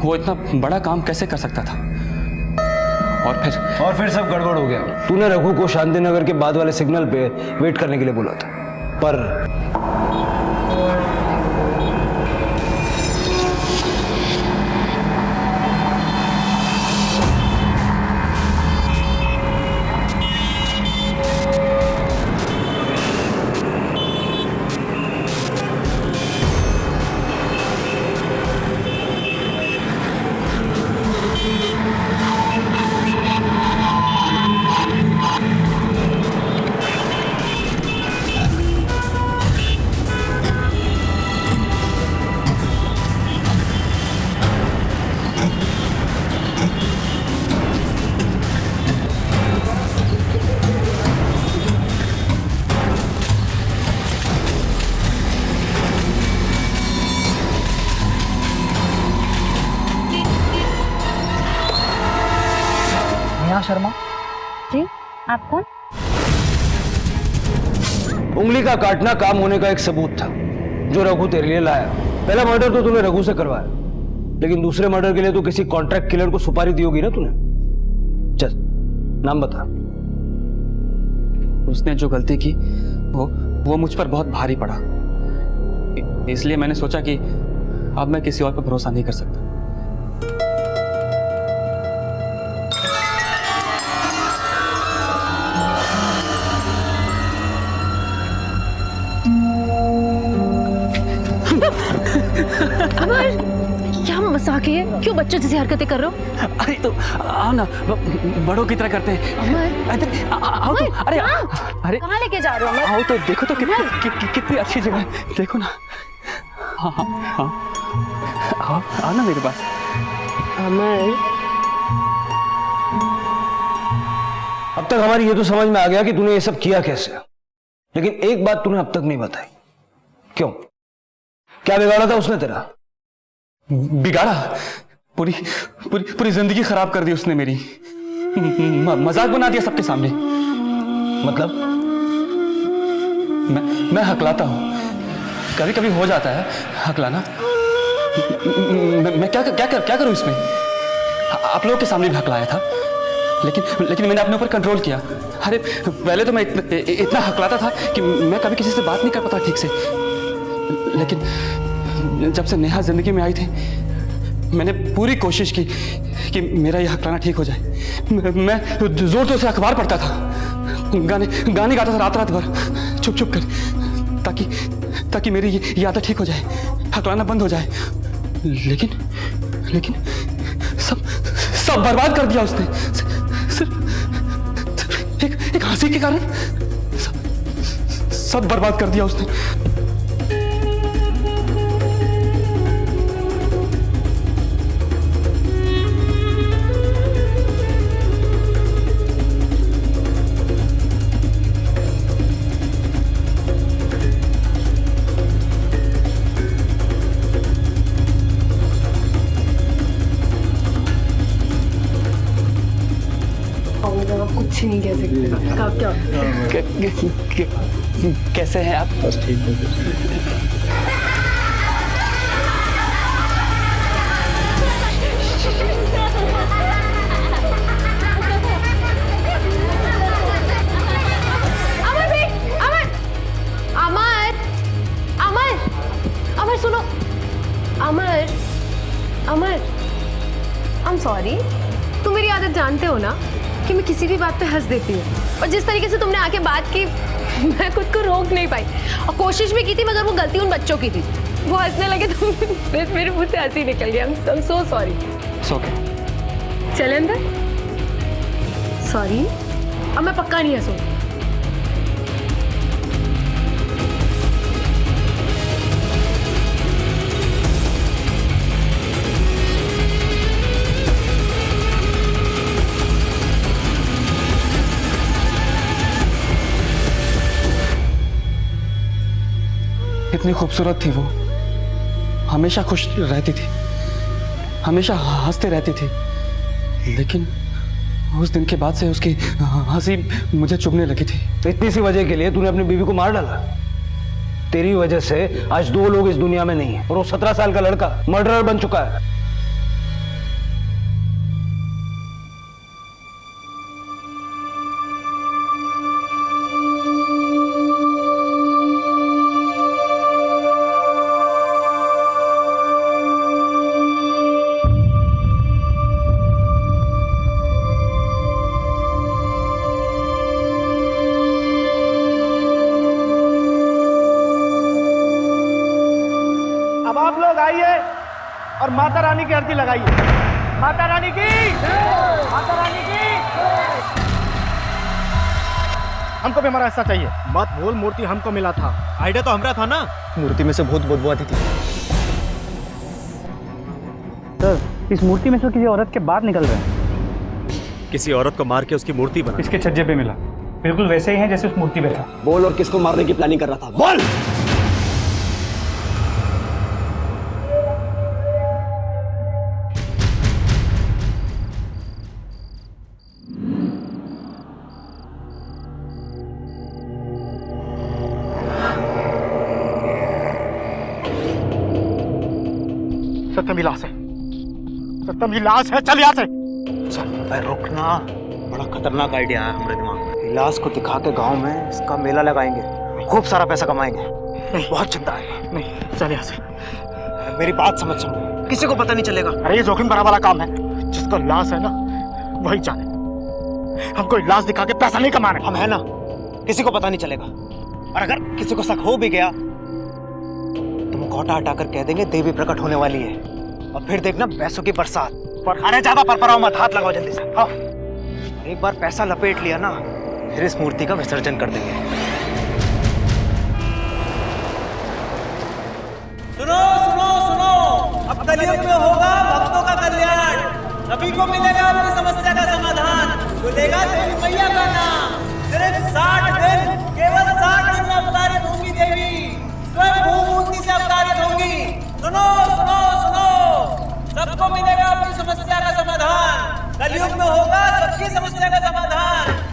वो इतना बड़ा काम कैसे कर सकता था? और फिर सब गड़बड़ हो गया। तूने रघु को शांति नगर के बाद वाले सिग्नल पे वेट करने के लिए बोला था, पर शर्मा जी, आप कौन? उंगली का काटना काम होने का एक सबूत था जो रघु तेरे लिए लाया। पहला मर्डर तो तूने रघु से करवाया, लेकिन दूसरे मर्डर के लिए तो किसी कॉन्ट्रैक्ट किलर को सुपारी दी होगी ना तूने। चल नाम बता। उसने जो गलती की वो मुझ पर बहुत भारी पड़ा, इसलिए मैंने सोचा कि अब मैं किसी और पर भरोसा नहीं कर सकता। होश आके है, क्यों बच्चों जैसी हरकतें कर रहे हो? अरे तो आओ ना, बड़ों की तरह करते हैं। अमर, आओ तो, अरे अरे कहाँ लेके जा रहे हो अमर? आओ तो देखो तो कितनी अच्छी जगह है, देखो ना। हाँ हाँ हाँ, आओ आओ ना मेरे पास। अमर, अब तक हमारी ये तो समझ में आ गया कि तूने ये सब किया कैसे, लेकिन एक बात तूने अब तक नहीं बताई। क्यों? क्या बिगाड़ा था उसने तेरा? बिगाड़ा? पूरी पूरी पूरी जिंदगी खराब कर दी उसने मेरी। मजाक बना दिया सबके सामने। मतलब? मैं हकलाता हूँ, कभी कभी हो जाता है हकलाना। मैं क्या करूँ इसमें? आप लोगों के सामने भी हकलाया था, लेकिन मैंने अपने ऊपर कंट्रोल किया। अरे पहले तो मैं इतना हकलाता था कि मैं कभी किसी से बात नहीं कर पाता ठीक से, लेकिन जब से नेहा जिंदगी में आई थी मैंने पूरी कोशिश की कि मेरा यह हकलाना ठीक हो जाए। मैं जोर जोर से अखबार पढ़ता था, गाने गाता था रात भर चुप चुप कर, ताकि मेरी ये आदत ठीक हो जाए, हकलाना बंद हो जाए। लेकिन सब बर्बाद कर दिया उसने, सिर्फ एक हंसी के कारण सब बर्बाद कर दिया उसने। कुछ नहीं कह सकते। कैसे हैं आप? बस ठीक है। अमर सुनो, अमर आई एम सॉरी। तुम मेरी आदत जानते हो ना कि मैं किसी भी बात पे हंस देती हूँ, और जिस तरीके से तुमने आके बात की मैं खुद को रोक नहीं पाई, और कोशिश भी की थी मगर वो गलती उन बच्चों की थी। वो हंसने लगे तो मेरे मुंह से हंसी निकल गया। I am so sorry. चले अंदर। सॉरी, अब मैं पक्का नहीं हंसूंगी। इतनी खूबसूरत थी वो, हमेशा खुश रहती थी, हमेशा हंसते रहती थी, लेकिन उस दिन के बाद से उसकी हंसी मुझे चुभने लगी थी। तो इतनी सी वजह के लिए तूने अपनी बीवी को मार डाला? तेरी वजह से आज 2 लोग इस दुनिया में नहीं है, और वो 17 साल का लड़का मर्डरर बन चुका है। अब आप लोग आइए और माता रानी की आरती लगाइए। माता रानी की, माता रानी की। हमको भी हमारा हिस्सा चाहिए। मत बोल, मूर्ति हमको मिला था। आइडिया तो हमारा था ना। मूर्ति में से बहुत बदबू आती थी। सर, इस मूर्ति में से किसी औरत के बाहर निकल रहे हैं। किसी औरत को मार के उसकी मूर्ति बना। इसके छज्जे पे मिला, बिल्कुल वैसे ही है जैसे उस मूर्ति पे था। बोल, और किसको मारने की प्लानिंग कर रहा था? बोल। सत्यम ही लाश है, सत्यम ही लाश है। चल यहाँ से। रुकना, बड़ा खतरनाक आइडिया है हमारे दिमाग में। लाश को दिखा के गांव में इसका मेला लगाएंगे, खूब सारा पैसा कमाएंगे। नहीं, बहुत चिंता है। नहीं, चल यहाँ से। मेरी बात समझ, किसी को पता नहीं चलेगा। अरे ये जोखिम भरा वाला काम है। जिसका लाश है ना वही जाने। हमको लाश दिखा के पैसा नहीं कमाना। हम है ना, किसी को पता नहीं चलेगा। और अगर किसी को शक हो भी गया तो मुखौटा हटाकर कह देंगे देवी प्रकट होने वाली है, और फिर देखना पैसों की बरसात। पर अरे ज्यादा परपराओ मत, हाथ लगाओ जल्दी से। हाँ, एक बार पैसा लपेट लिया ना, फिर इस मूर्ति का विसर्जन कर देंगे। सुनो सुनो सुनो, अब कलयुग में होगा भक्तों का कल्याण, सभी को मिलेगा अपनी समस्या का समाधान, बोलेगा देवी मैया का नाम। सिर्फ 60 दिन, केवल 60 दिन में अवतारित होंगी देवी, स्वयं भूमूर्ति से अवतारित होंगी। सुनो सुनो सुनो, सबको मिलेगा अपनी समस्या का समाधान, कलयुग में होगा सबकी समस्या का समाधान।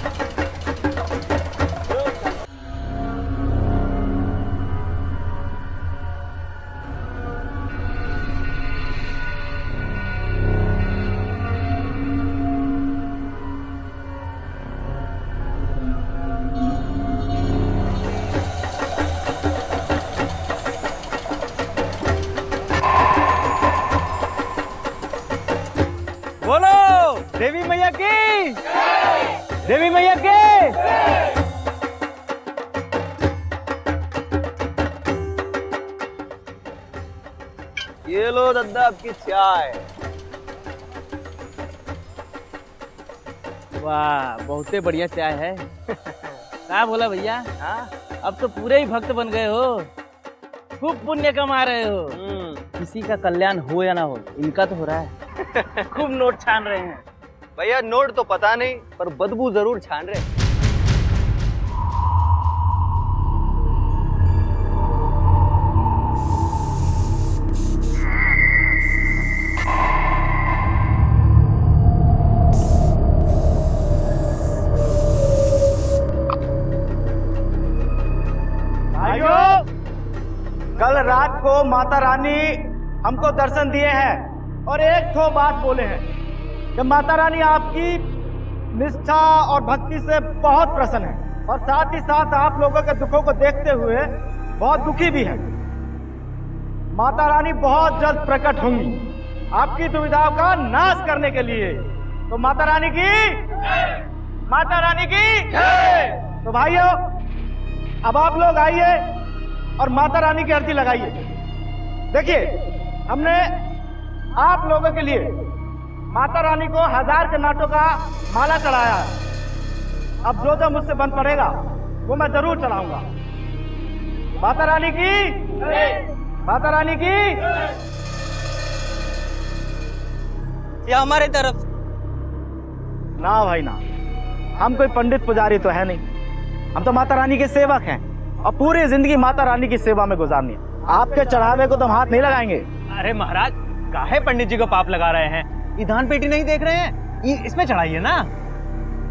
बोलो देवी मैया की, देवी मैया की। ये लो दादा आपकी चाय। वाह, बहुते बढ़िया चाय है। क्या बोला भैया? हाँ, अब तो पूरे ही भक्त बन गए हो, खूब पुण्य कमा रहे हो। किसी का कल्याण हो या ना हो, इनका तो हो रहा है। खूब नोट छान रहे हैं भैया। नोट तो पता नहीं, पर बदबू जरूर छान रहे। भाइयों, कल रात को माता रानी हमको दर्शन दिए हैं और एक ठो बात बोले हैं कि माता रानी आपकी निष्ठा और भक्ति से बहुत प्रसन्न है, और साथ ही साथ आप लोगों के दुखों को देखते हुए बहुत दुखी भी है। माता रानी बहुत जल्द प्रकट होंगी आपकी दुविधाओं का नाश करने के लिए। तो माता रानी की, माता रानी की। तो भाइयों, अब आप लोग आइए और माता रानी की आरती लगाइए। देखिए, हमने आप लोगों के लिए माता रानी को 1000 के नाटों का माला चढ़ाया है। अब जो मुझसे बन पड़ेगा वो मैं जरूर चढ़ाऊंगा। माता रानी की, माता रानी की। ये हमारे तरफ ना भाई ना, हम कोई पंडित पुजारी तो है नहीं, हम तो माता रानी के सेवक हैं और पूरी जिंदगी माता रानी की सेवा में गुजारनी है। आपके चढ़ावे को तो हम हाथ नहीं लगाएंगे। अरे महाराज, काहे पंडित जी को पाप लगा रहे हैं? ये धान पेटी नहीं देख रहे हैं? ये इसमें चढ़ाइए ना।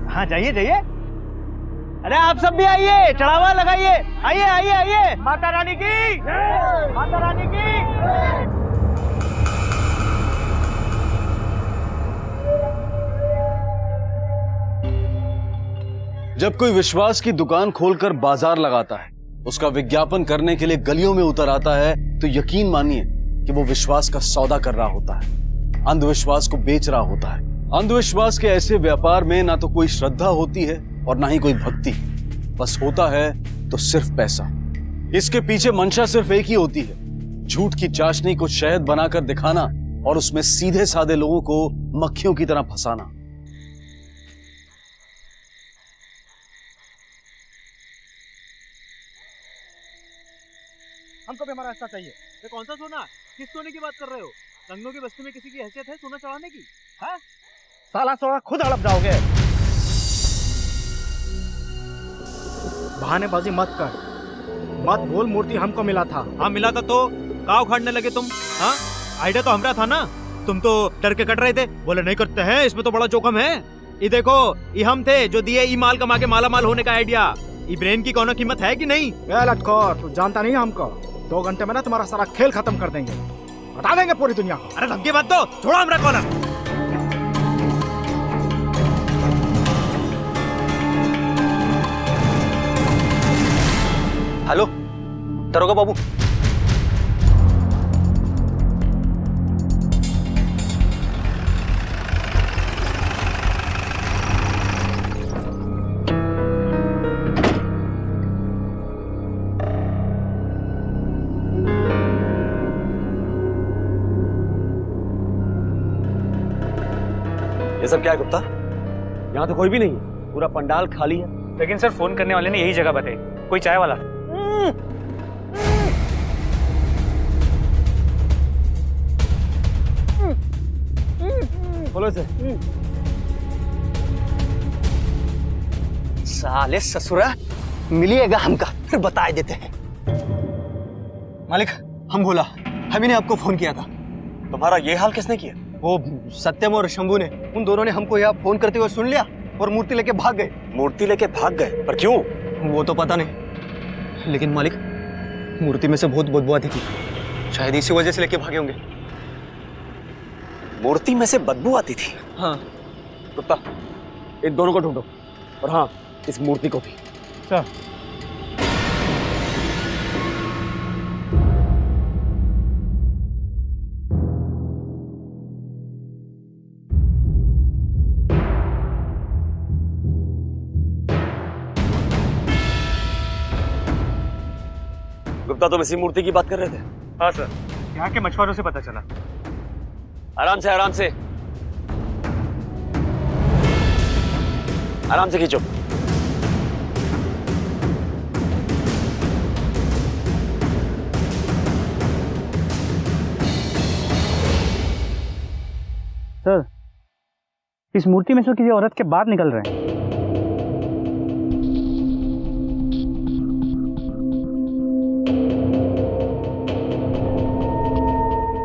हाँ, जाइए जाइए। अरे आप सब भी आइए, चढ़ावा लगाइए। आइए आइए आइए। माता रानी की, माता रानी की। जब कोई विश्वास की दुकान खोलकर बाजार लगाता है, उसका विज्ञापन करने के लिए गलियों में उतर आता है, तो यकीन मानिए कि वो विश्वास का सौदा कर रहा होता है, अंधविश्वास को बेच रहा होता है। अंधविश्वास के ऐसे व्यापार में ना तो कोई श्रद्धा होती है और ना ही कोई भक्ति, बस होता है तो सिर्फ पैसा। इसके पीछे मंशा सिर्फ एक ही होती है, झूठ की चाशनी को शहद बनाकर दिखाना और उसमें सीधे साधे लोगों को मक्खियों की तरह फंसाना। हमको भी हमारा रास्ता चाहिए। ये कौन सा सोना? किस सोने की बात कर रहे हो? रंगों की बस्ती में किसी की हैसियत है सोना चढ़ाने की? है? साला सोना खुद हड़प जाओगे। बहानेबाजी मत कर, मत बोल मूर्ति हमको मिला था। हाँ मिला था, तो काव उखाड़ने लगे तुम। हाँ, आइडिया तो हमरा था ना, तुम तो डर के कट रहे थे, बोले नहीं करते हैं, इसमें तो बड़ा जोखम है। ये देखो, ये हम थे जो दिए ई माल कमा के माला माल होने का आइडिया। ये ब्रेन की कौन कीमत है कि नहीं? लटकोर, तू जानता नहीं हमको। 2 घंटे में ना तुम्हारा सारा खेल खत्म कर देंगे, बता देंगे पूरी दुनिया को। अरे धमकी मत दो, छोड़ो हमरा कॉलर। हेलो दरोगा बाबू, ये सब क्या है गुप्ता? यहाँ तो कोई भी नहीं है, पूरा पंडाल खाली है। लेकिन सर फोन करने वाले ने यही जगह बताई, कोई चाय वाला। बोलो इसे। साले ससुरा मिलिएगा हमका, फिर बताए देते हैं। मालिक, हम बोला, हम ही ने आपको फोन किया था। तुम्हारा ये हाल किसने किया? वो सत्यम और शंभू ने, उन दोनों ने हमको यहाँ फोन करते हुए सुन लिया और मूर्ति लेके भाग गए। मूर्ति लेके भाग गए? पर क्यों? वो तो पता नहीं, लेकिन मालिक मूर्ति में से बहुत बदबू आती थी, शायद इसी वजह से लेके भागे होंगे। मूर्ति में से बदबू आती थी? हाँ। गुप्ता, इन दोनों को ढूंढो, और हाँ, इस मूर्ति को भी। सर। गुप्ता, तुम इसी मूर्ति की बात कर रहे थे? हाँ सर, यहाँ के मछुआरों से पता चला। आराम से, आराम से, आराम से खींचो। सर, इस मूर्ति में से किसी औरत के बाल निकल रहे हैं।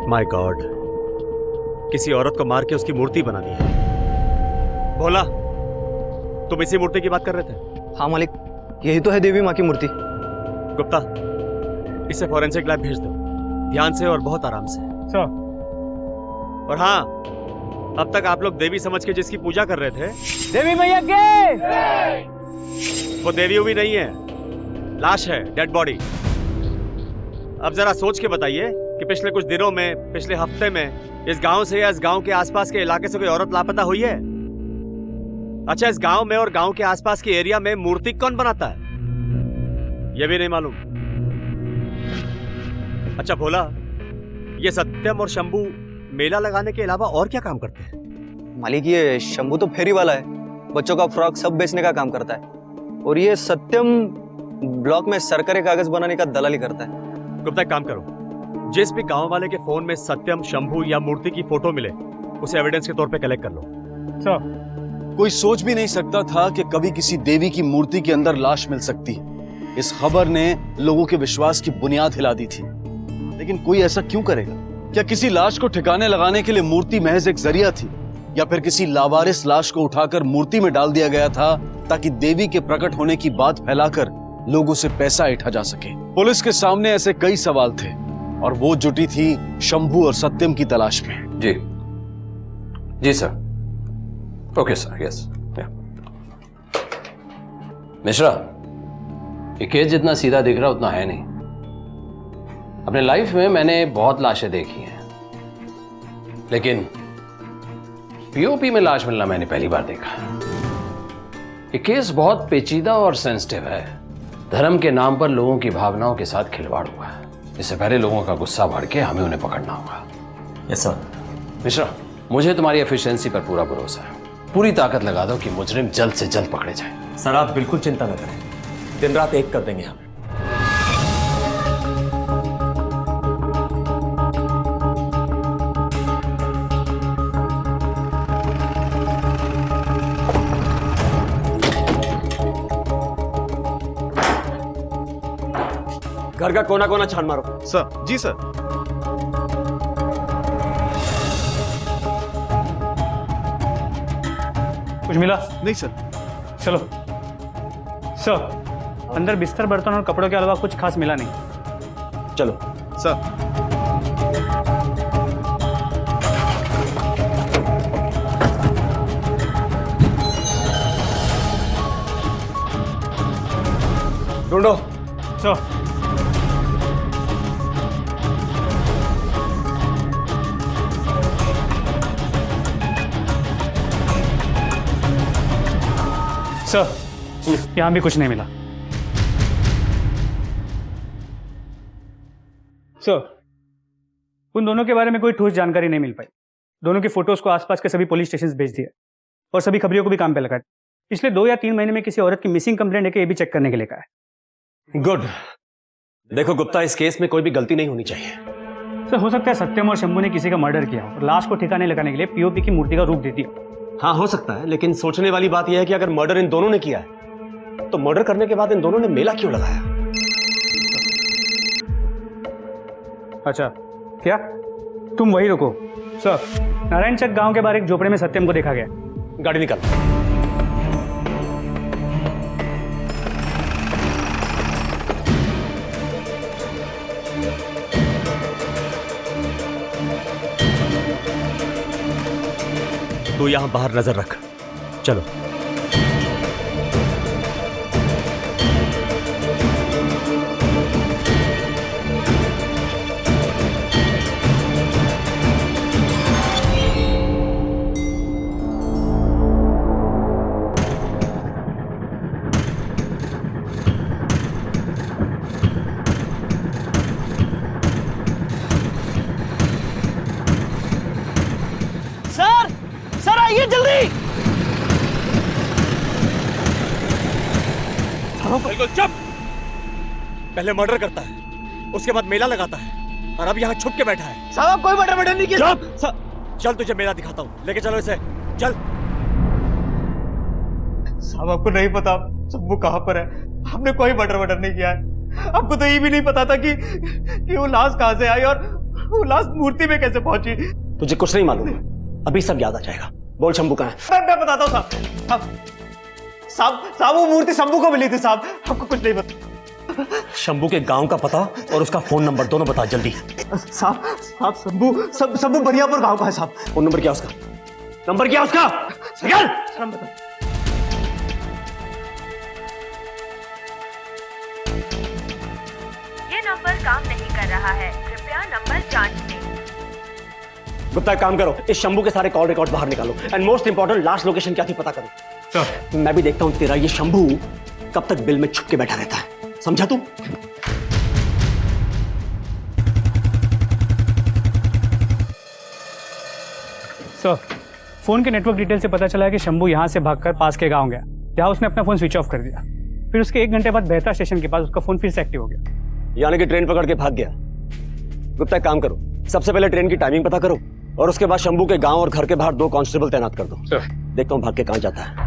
माय गॉड, किसी औरत को मार के उसकी मूर्ति बना दी है। भोला, तुम इसी मूर्ति की बात कर रहे थे? हाँ मालिक, यही तो है देवी माँ की मूर्ति। गुप्ता, इसे फॉरेंसिक लैब भेज दो, ध्यान से और बहुत आराम से। सर। और हाँ, अब तक आप लोग देवी समझ के जिसकी पूजा कर रहे थे, देवी मैया के, वो देवी भी नहीं है, लाश है, डेड बॉडी। अब जरा सोच के बताइए कि पिछले कुछ दिनों में, पिछले हफ्ते में इस गांव से या इस गांव के आसपास के इलाके से कोई औरत लापता हुई है? अच्छा, इस गांव में और गांव के आसपास के एरिया में मूर्ति कौन बनाता है, यह भी नहीं मालूम? अच्छा भोला, ये सत्यम और शंभू मेला लगाने के अलावा और क्या काम करते हैं? मालिक, ये शंभू तो फेरी वाला है, बच्चों का फ्रॉक सब बेचने का काम करता है, और ये सत्यम ब्लॉक में सरकारी कागज बनाने का दलाली करता है। गुप्ता, एक काम करो, जिस भी गांव वाले के फोन में सत्यम, शंभू या मूर्ति की फोटो मिले, उसे एविडेंस के तौर पे कलेक्ट कर लो। सर। कोई सोच भी नहीं सकता था कि कभी किसी देवी की मूर्ति के अंदर लाश मिल सकती है। इस खबर ने लोगों के विश्वास की बुनियाद हिला दी थी, लेकिन कोई ऐसा क्यों करेगा? क्या किसी लाश को ठिकाने लगाने के लिए मूर्ति महज एक जरिया थी, या फिर किसी लावारिस लाश को उठाकर मूर्ति में डाल दिया गया था ताकि देवी के प्रकट होने की बात फैलाकर लोगों से पैसा ऐंठा जा सके? पुलिस के सामने ऐसे कई सवाल थे, और वो जुटी थी शंभू और सत्यम की तलाश में। जी जी sir, okay sir, yes. Mishra, ये केस जितना सीधा दिख रहा उतना है नहीं। अपने लाइफ में मैंने बहुत लाशें देखी हैं, लेकिन पीओपी में लाश मिलना मैंने पहली बार देखा। ये केस बहुत पेचीदा और सेंसिटिव है। धर्म के नाम पर लोगों की भावनाओं के साथ खिलवाड़ हुआ है। इससे पहले लोगों का गुस्सा बढ़ के हमें उन्हें पकड़ना होगा। Yes sir. मिश्रा, मुझे तुम्हारी एफिशिएंसी पर पूरा भरोसा है। पूरी ताकत लगा दो कि मुजरिम जल्द से जल्द पकड़े जाए। सर, आप बिल्कुल चिंता न करें, दिन रात एक कर देंगे हम। घर का कोना कोना छान मारो। सर। जी सर। कुछ मिला? नहीं सर। चलो। सर, अंदर बिस्तर, बर्तन और कपड़ों के अलावा कुछ खास मिला नहीं। चलो। सर। ढूंढो। सर। सर, यहां भी कुछ नहीं मिला। सर, उन दोनों के बारे में कोई ठोस जानकारी नहीं मिल पाई। दोनों की फोटोज को आसपास के सभी पुलिस स्टेशन भेज दिए। और सभी खबरियों को भी काम पे लगा दिया। पिछले 2 या 3 महीने में किसी औरत की मिसिंग कंप्लेंट है कि ये भी चेक करने के लिए कहा है। गुड। देखो गुप्ता, इस केस में कोई भी गलती नहीं होनी चाहिए। सर हो सकता है सत्यम और शंभू ने किसी का मर्डर किया और लाश को ठिकाने लगाने के लिए पीओपी की मूर्ति का रूप दे दिया। हाँ हो सकता है, लेकिन सोचने वाली बात यह है कि अगर मर्डर इन दोनों ने किया है तो मर्डर करने के बाद इन दोनों ने मेला क्यों लगाया? अच्छा क्या तुम वही रुको। सर, नारायण चक गांव के बाहर एक झोपड़े में सत्यम को देखा गया। गाड़ी निकाल। तू यहां बाहर नजर रख। चलो। सर आइए जल्दी। बिल्कुल चुप। पहले मर्डर करता है, उसके बाद मेला लगाता है और अब यहाँ छुप के बैठा है। साहब कोई मर्डर नहीं किया। चल तुझे मेला दिखाता हूँ, लेके चलो इसे, चल। साहब आपको नहीं पता शंभू कहाँ पर है? हमने कोई मर्डर नहीं किया है। आपको तो ये भी नहीं पता था कि वो लाश कहाँ से आई और वो लाश मूर्ति में कैसे पहुंची। तुझे कुछ नहीं मालूम, अभी सब याद आ जाएगा। बोल शंभू कहाँ है? मैं बताता हूँ साहब वो मूर्ति शंभू को मिली थी साहब, आपको कुछ नहीं पता। शंभू के गांव का पता और उसका फोन नंबर दोनों बता जल्दी। साहब शंभू बरियापुर गांव का है साहब। फोन नंबर क्या उसका? नंबर क्या उसका? निकल। ये नंबर काम नहीं कर रहा है, कृपया नंबर जांच लें। गुप्ता एक काम करो, इस शंभू के सारे कॉल रिकॉर्ड बाहर निकालो and most important last location क्या थी पता करो। सर मैं भी देखता हूं तेरा ये शंभू कब तक बिल में छुप के बैठा रहता है, समझा तू? सर फोन के नेटवर्क डिटेल से पता चला है कि शंभू यहाँ से भागकर पास के गांव गया, जहाँ उसने अपना फोन स्विच ऑफ कर दिया। फिर उसके 1 घंटे बाद बेहतर स्टेशन के पास उसका फोन फिर से एक्टिव हो गया। यानी कि ट्रेन पकड़ के भाग गया। गुप्ता एक काम करो, सबसे पहले ट्रेन की टाइमिंग पता करो और उसके बाद शंभू के गांव और घर के बाहर 2 कांस्टेबल तैनात कर दो। देखता हूं भाग के कहां जाता है।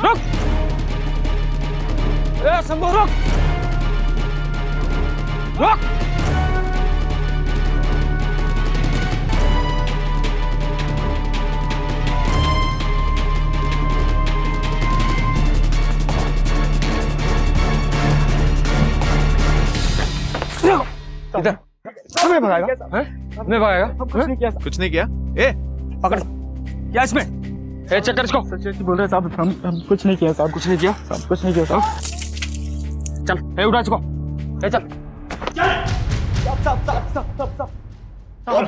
रुक! ए शंभू रुक! रुक! इधर हमें भगाएगा? हमें भगाएगा? कुछ नहीं किया। ए पकड़ क्या इसमें? ए चेक कर इसको। सच बोल रहे साहब, हम कुछ नहीं किया साहब। कुछ नहीं किया साहब, कुछ नहीं किया साहब। चल ए उठा इसको। ए चल साहब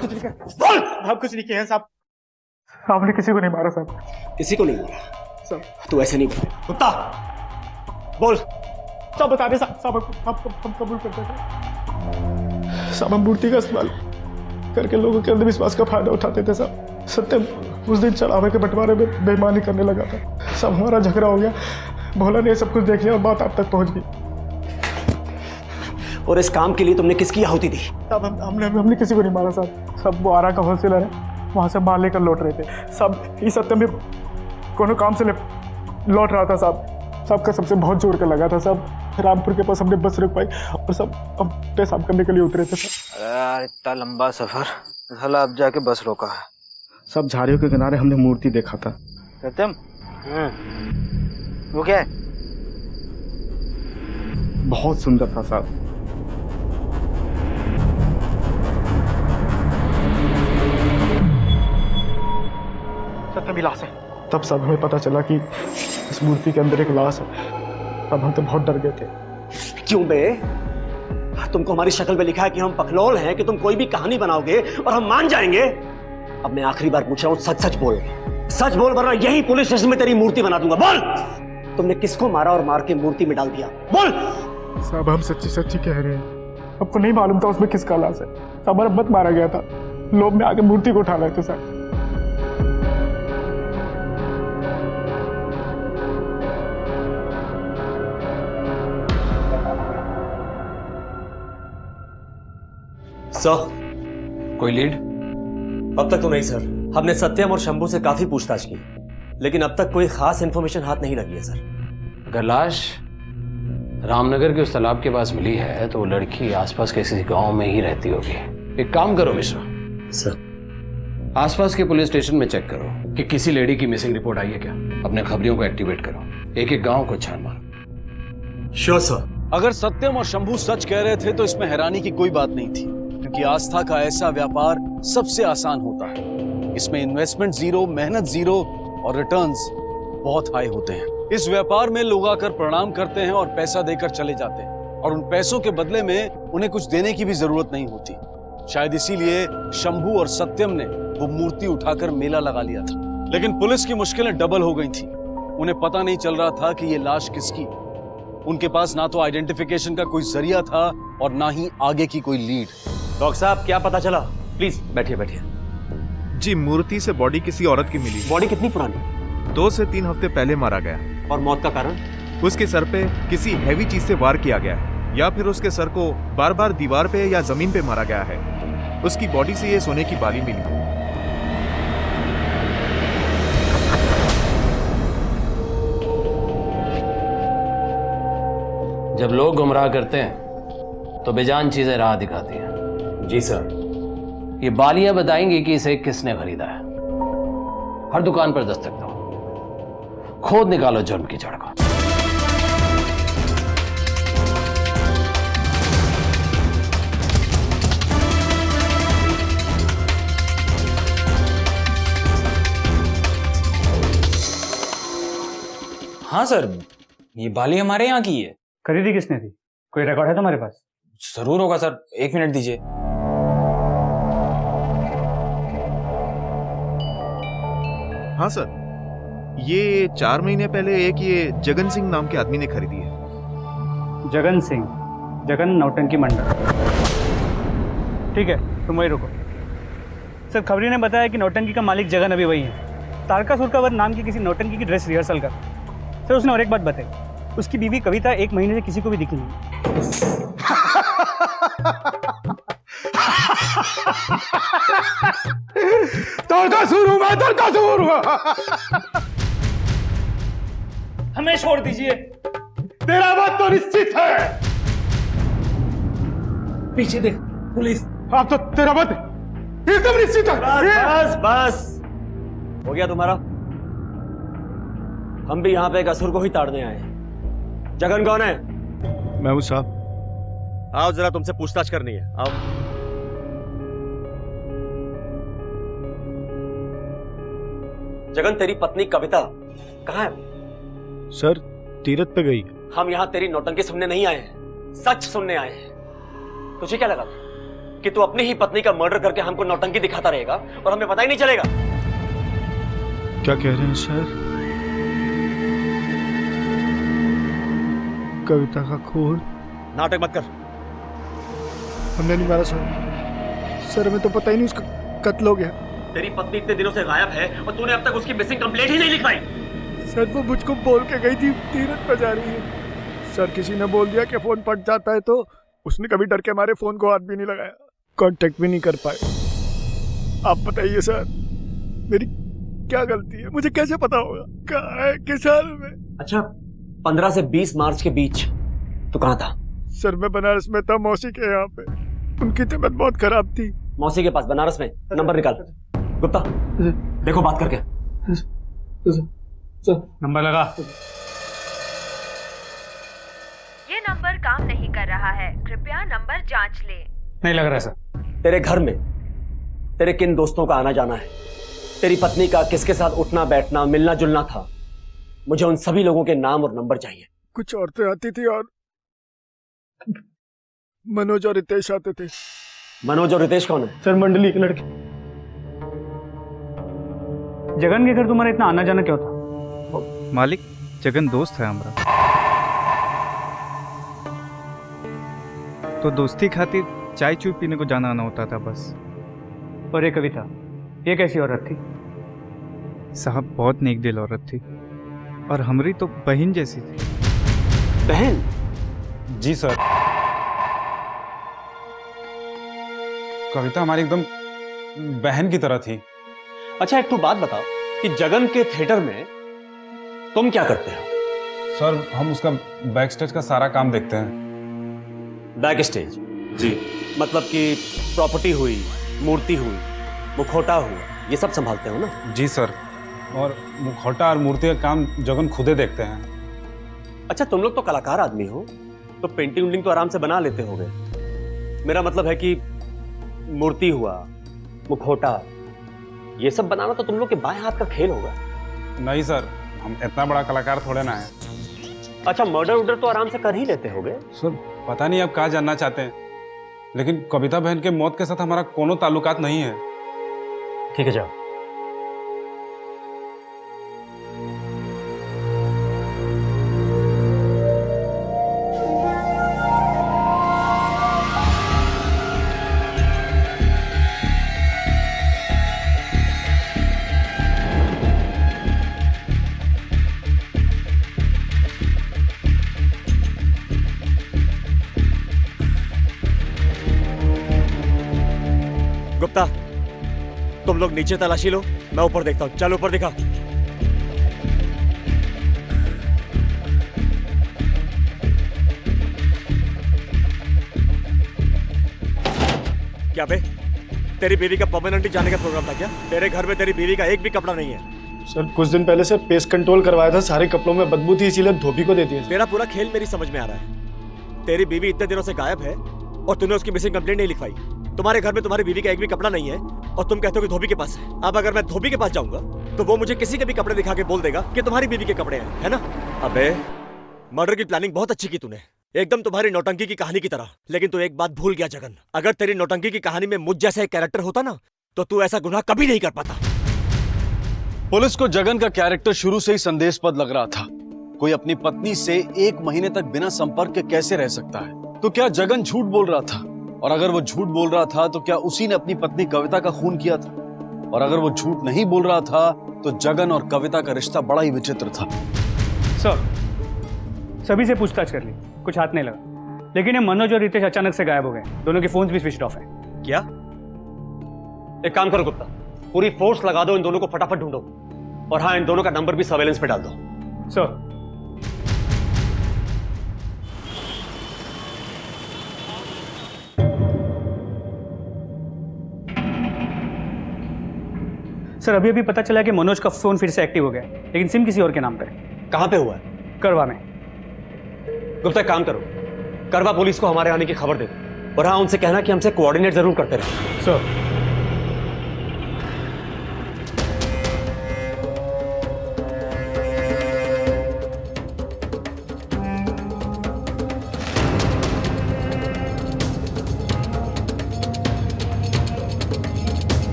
कुछ नहीं किया। बोल साहब कुछ नहीं किया साहब। आपने किसी को नहीं मारा साहब। किसी को नहीं मारा साहब? तू ऐसे नहीं बोल। गुप्ता बोल। सब बता दे साहब, हम कबूल करते थे साहब। हम मूर्ति का इस्तेमाल करके लोगों के अंधविश्वास का फायदा उठाते थे साहब। सत्यम उस दिन चढ़ावे के बंटवारे में बेईमानी करने लगा था सब। हमारा झगड़ा हो गया, भोला ने सब कुछ देख लिया और बात आप तक पहुंच गई। और इस काम के लिए तुमने किसकी आहुति दी? साहब हमने किसी को नहीं मारा साहब। सब वो आरा का होलसेलर है, वहां से माल लेकर लौट रहे थे सब। ये सत्यम भी कोनो काम से लौट रहा था साहब। सबका सबसे बहुत जोर कर लगा था सब। रामपुर के पास हमने बस रुक पाई और सब हम पेशाब करने के लिए उतरे थे सब। अरे यार इतना लंबा सफर, साला अब जाके बस रोका है। सब झाड़ियों के किनारे हमने मूर्ति देखा था। सत्यम वो क्या है? बहुत सुंदर था साहब। सत्यम लाश है। तब सब हमें पता चला कि इस मूर्ति के अंदर एक लाश है। अब हम तो बहुत डर गए थे। क्यों बे? तुमको हमारी शक्ल पे लिखा है कि हम पखलौल हैं, कि तुम कोई भी कहानी बनाओगे और हम मान जाएंगे। अब मैं आखिरी बार पूछ रहा हूं, सच सच बोल, सच बोल वरना यही पुलिस स्टेशन में तेरी मूर्ति बना दूंगा। बोल, तुमने किसको मारा और मार के मूर्ति में डाल दिया? बोल। साहब हम सच्ची सच्ची कह रहे हैं, आपको नहीं मालूम था उसमें किसका लाश है। साहब हमारा अब्बत मारा गया था, लोग में आके मूर्ति को उठा रहे थे साहब। सर, कोई लीड? अब तक तो नहीं सर। हमने सत्यम और शंभू से काफी पूछताछ की, लेकिन अब तक कोई खास इन्फॉर्मेशन हाथ नहीं लगी है सर। अगर लाश रामनगर के उस तालाब के पास मिली है तो वो लड़की आसपास के किसी गांव में ही रहती होगी। एक काम करो मिश्रा सर, आसपास के पुलिस स्टेशन में चेक करो कि किसी लेडी की मिसिंग रिपोर्ट आई है क्या। अपने खबरियों को एक्टिवेट करो, एक एक गांव को छान मारो। Sure sir. अगर सत्यम और शंभू सच कह रहे थे तो इसमें हैरानी की कोई बात नहीं थी, क्योंकि आस्था का ऐसा व्यापार सबसे आसान होता है। इसमें इन्वेस्टमेंट जीरो, मेहनत जीरो और रिटर्न्स बहुत हाई होते हैं। इस व्यापार में लोग आकर प्रणाम करते हैं और पैसा देकर चले जाते हैं, और उन पैसों के बदले में उन्हें कुछ देने की भी जरूरत नहीं होती। शायद इसीलिए शंभू और सत्यम ने वो मूर्ति उठाकर मेला लगा लिया था। लेकिन पुलिस की मुश्किलें डबल हो गई थी। उन्हें पता नहीं चल रहा था कि ये लाश किसकी। उनके पास ना तो आइडेंटिफिकेशन का कोई जरिया था और ना ही आगे की कोई लीड। डॉक्टर साहब क्या पता चला? प्लीज बैठिए बैठिए। जी, मूर्ति से बॉडी किसी औरत की मिली। बॉडी कितनी पुरानी? 2 से 3 हफ्ते पहले मारा गया। और मौत का कारण? उसके सर पे किसी हैवी चीज से वार किया गया है, या फिर उसके सर को बार बार दीवार पे या जमीन पे मारा गया है। उसकी बॉडी से ये सोने की बाली मिली। जब लोग गुमराह करते हैं तो बेजान चीजें राह दिखाती हैं। जी सर। ये बालियां बताएंगी कि इसे किसने खरीदा है। हर दुकान पर दस्तक दो, खोद निकालो जुर्म की जड़ को। हाँ सर, ये बाली हमारे यहाँ की है। खरीदी किसने थी? कोई रिकॉर्ड है तुम्हारे पास? जरूर होगा सर, 1 मिनट दीजिए। हाँ सर, ये 4 महीने पहले एक ये जगन सिंह नाम के आदमी ने खरीदी है। जगन सिंह, जगन नौटंकी मंडल। ठीक है, तुम वही रुको। सर, खबरी ने बताया कि नौटंकी का मालिक जगन अभी वही है। तारका सुरकावर नाम की किसी नौटंकी की ड्रेस रिहर्सल कर। सर, उसने और एक बात बताई, उसकी बीवी कविता 1 महीने से किसी को भी दिखी नहीं। तारकासुर हूं मैं, तारकासुर हूं। हमें छोड़ दीजिए। तेरा बात तो निश्चित है। पीछे देख, पुलिस। अब तो तेरा बात एकदम निश्चित है। बस बस हो गया तुम्हारा। हम भी यहाँ पे एक असुर को ही ताड़ने आए। जगन कौन है? मैं हूं साहब। आओ जरा, तुमसे पूछताछ करनी है। आओ। जगन, तेरी पत्नी कविता कहाँ है? सर, तीरथ पे गई। हम यहाँ तेरी नौटंकी सुनने नहीं आए हैं, सच सुनने आए हैं। तुझे क्या लगा कि तू अपनी ही पत्नी का मर्डर करके हमको नौटंकी दिखाता रहेगा और हमें पता ही नहीं चलेगा? क्या कह रहे हैं सर? कविता का खून? नाटक मत कर। हमने नहीं मारा सर। सर, हमें तो पता ही नहीं उसका कत्ल हो गया। तेरी पत्नी इतने दिनों से गायब है और तूने अब तक उसकी मिसिंग कंप्लेंट ही नहीं लिखवाई। सर, वो मुझको बोल के गई थी तीरथ पर जा रही है। सर, किसी ने बोल दिया कि फोन फट जाता है, तो उसने कभी डर के हमारे फोन को हाथ भी नहीं लगाया, कांटेक्ट भी नहीं कर पाए। आप बताइए सर, मेरी क्या गलती है? मुझे कैसे पता होगा कहाँ है, किस हाल में? अच्छा, 15 से 20 मार्च के बीच तू कहाँ था? सर, मैं बनारस में था, मौसी के यहाँ पे। उनकी तबीयत बहुत खराब थी। मौसी के पास बनारस में? नंबर निकाल। गुप्ता, देखो बात करके। नंबर लगा। ये नंबर काम नहीं कर रहा है, कृपया नंबर जांच ले। नहीं लग रहा सर। तेरे घर में तेरे किन दोस्तों का आना जाना है? तेरी पत्नी का किसके साथ उठना बैठना, मिलना जुलना था? मुझे उन सभी लोगों के नाम और नंबर चाहिए। कुछ औरतें आती थी और मनोज और रितेश आते थे। मनोज और रितेश कौन है? सर, मंडली के लड़के। जगन के घर तुम्हारा इतना आना जाना क्यों था? मालिक, जगन दोस्त है हमारा, तो दोस्ती खातिर चाय चूय पीने को जाना आना होता था बस। और ये कविता, ये कैसी औरत थी? साहब बहुत नेक दिल औरत थी, और हमारी तो बहन जैसी थी। बहन? जी सर, कविता हमारी एकदम बहन की तरह थी। अच्छा एक तो बात बताओ कि जगन के थिएटर में तुम क्या करते हो? सर हम उसका बैक स्टेज का सारा काम देखते हैं। Back stage? जी। मतलब कि प्रॉपर्टी हुई, मूर्ति हुई, मुखौटा हुआ, ये सब संभालते हो ना? जी सर, और मुखौटा और मूर्ति का काम जगन खुदे देखते हैं। अच्छा तुम लोग तो कलाकार आदमी हो, तो पेंटिंग उंटिंग तो आराम से बना लेते होगे। मेरा मतलब है कि मूर्ति हुआ, मुखौटा, ये सब बनाना तो तुम लोग के बाएं हाथ का खेल होगा। नहीं सर, हम इतना बड़ा कलाकार थोड़े ना है। अच्छा मर्डर उर्डर तो आराम से कर ही लेते होगे। सर पता नहीं आप क्या जानना चाहते हैं, लेकिन कविता बहन के मौत के साथ हमारा कोनो ताल्लुकात नहीं है। ठीक है जाओ। गुप्ता, तुम लोग नीचे तलाशी लो, मैं ऊपर देखता हूं। चल ऊपर दिखा। क्या बे, तेरी बीवी का परमानेंटली जाने का प्रोग्राम था क्या? तेरे घर में तेरी बीवी का एक भी कपड़ा नहीं है। सर कुछ दिन पहले से पेस्ट कंट्रोल करवाया था, सारे कपड़ों में बदबू थी, इसीलिए धोबी को दे दिया। तेरा पूरा खेल मेरी समझ में आ रहा है। तेरी बीवी इतने दिनों से गायब है और तूने उसकी मिसिंग कंप्लेंट नहीं लिखवाई। तुम्हारे घर में तुम्हारी बीवी का एक भी कपड़ा नहीं है और तुम कहते हो कि धोबी के पास है। अब अगर मैं धोबी के पास जाऊंगा तो वो मुझे किसी के भी कपड़े दिखा के बोल देगा कि तुम्हारी बीवी के कपड़े हैं, है ना? अबे मर्डर की प्लानिंग बहुत अच्छी की तूने, एकदम तुम्हारी नौटंकी की कहानी की तरह। लेकिन तू एक बात भूल गया जगन, अगर तेरी नौटंकी की कहानी में मुझ जैसा एक कैरेक्टर होता ना तो तू ऐसा गुनाह कभी नहीं कर पाता। पुलिस को जगन का कैरेक्टर शुरू से ही संदेशपद लग रहा था। कोई अपनी पत्नी से 1 महीने तक बिना संपर्क के कैसे रह सकता है? तो क्या जगन झूठ बोल रहा था? और अगर वो झूठ बोल रहा था तो क्या उसी ने अपनी पत्नी कविता का खून किया था? और अगर वो झूठ नहीं बोल रहा था तो जगन और कविता का रिश्ता बड़ा ही विचित्र था। सर सभी से पूछताछ कर ली, कुछ हाथ नहीं लगा, लेकिन ये मनोज और रितेश अचानक से गायब हो गए। दोनों के फोन्स भी स्विच ऑफ हैं। क्या? एक काम करो गुप्ता, पूरी फोर्स लगा दो, इन दोनों को फटाफट ढूंढो, और हाँ इन दोनों का नंबर भी सर्वेलेंस पे डाल दो। सर सर अभी अभी पता चला कि मनोज का फोन फिर से एक्टिव हो गया, लेकिन सिम किसी और के नाम पे। कहां पे हुआ है? करवा में। गुप्ता काम करो, करवा पुलिस को हमारे आने की खबर दे दो, और हाँ उनसे कहना कि हमसे कोऑर्डिनेट जरूर करते रहे। सर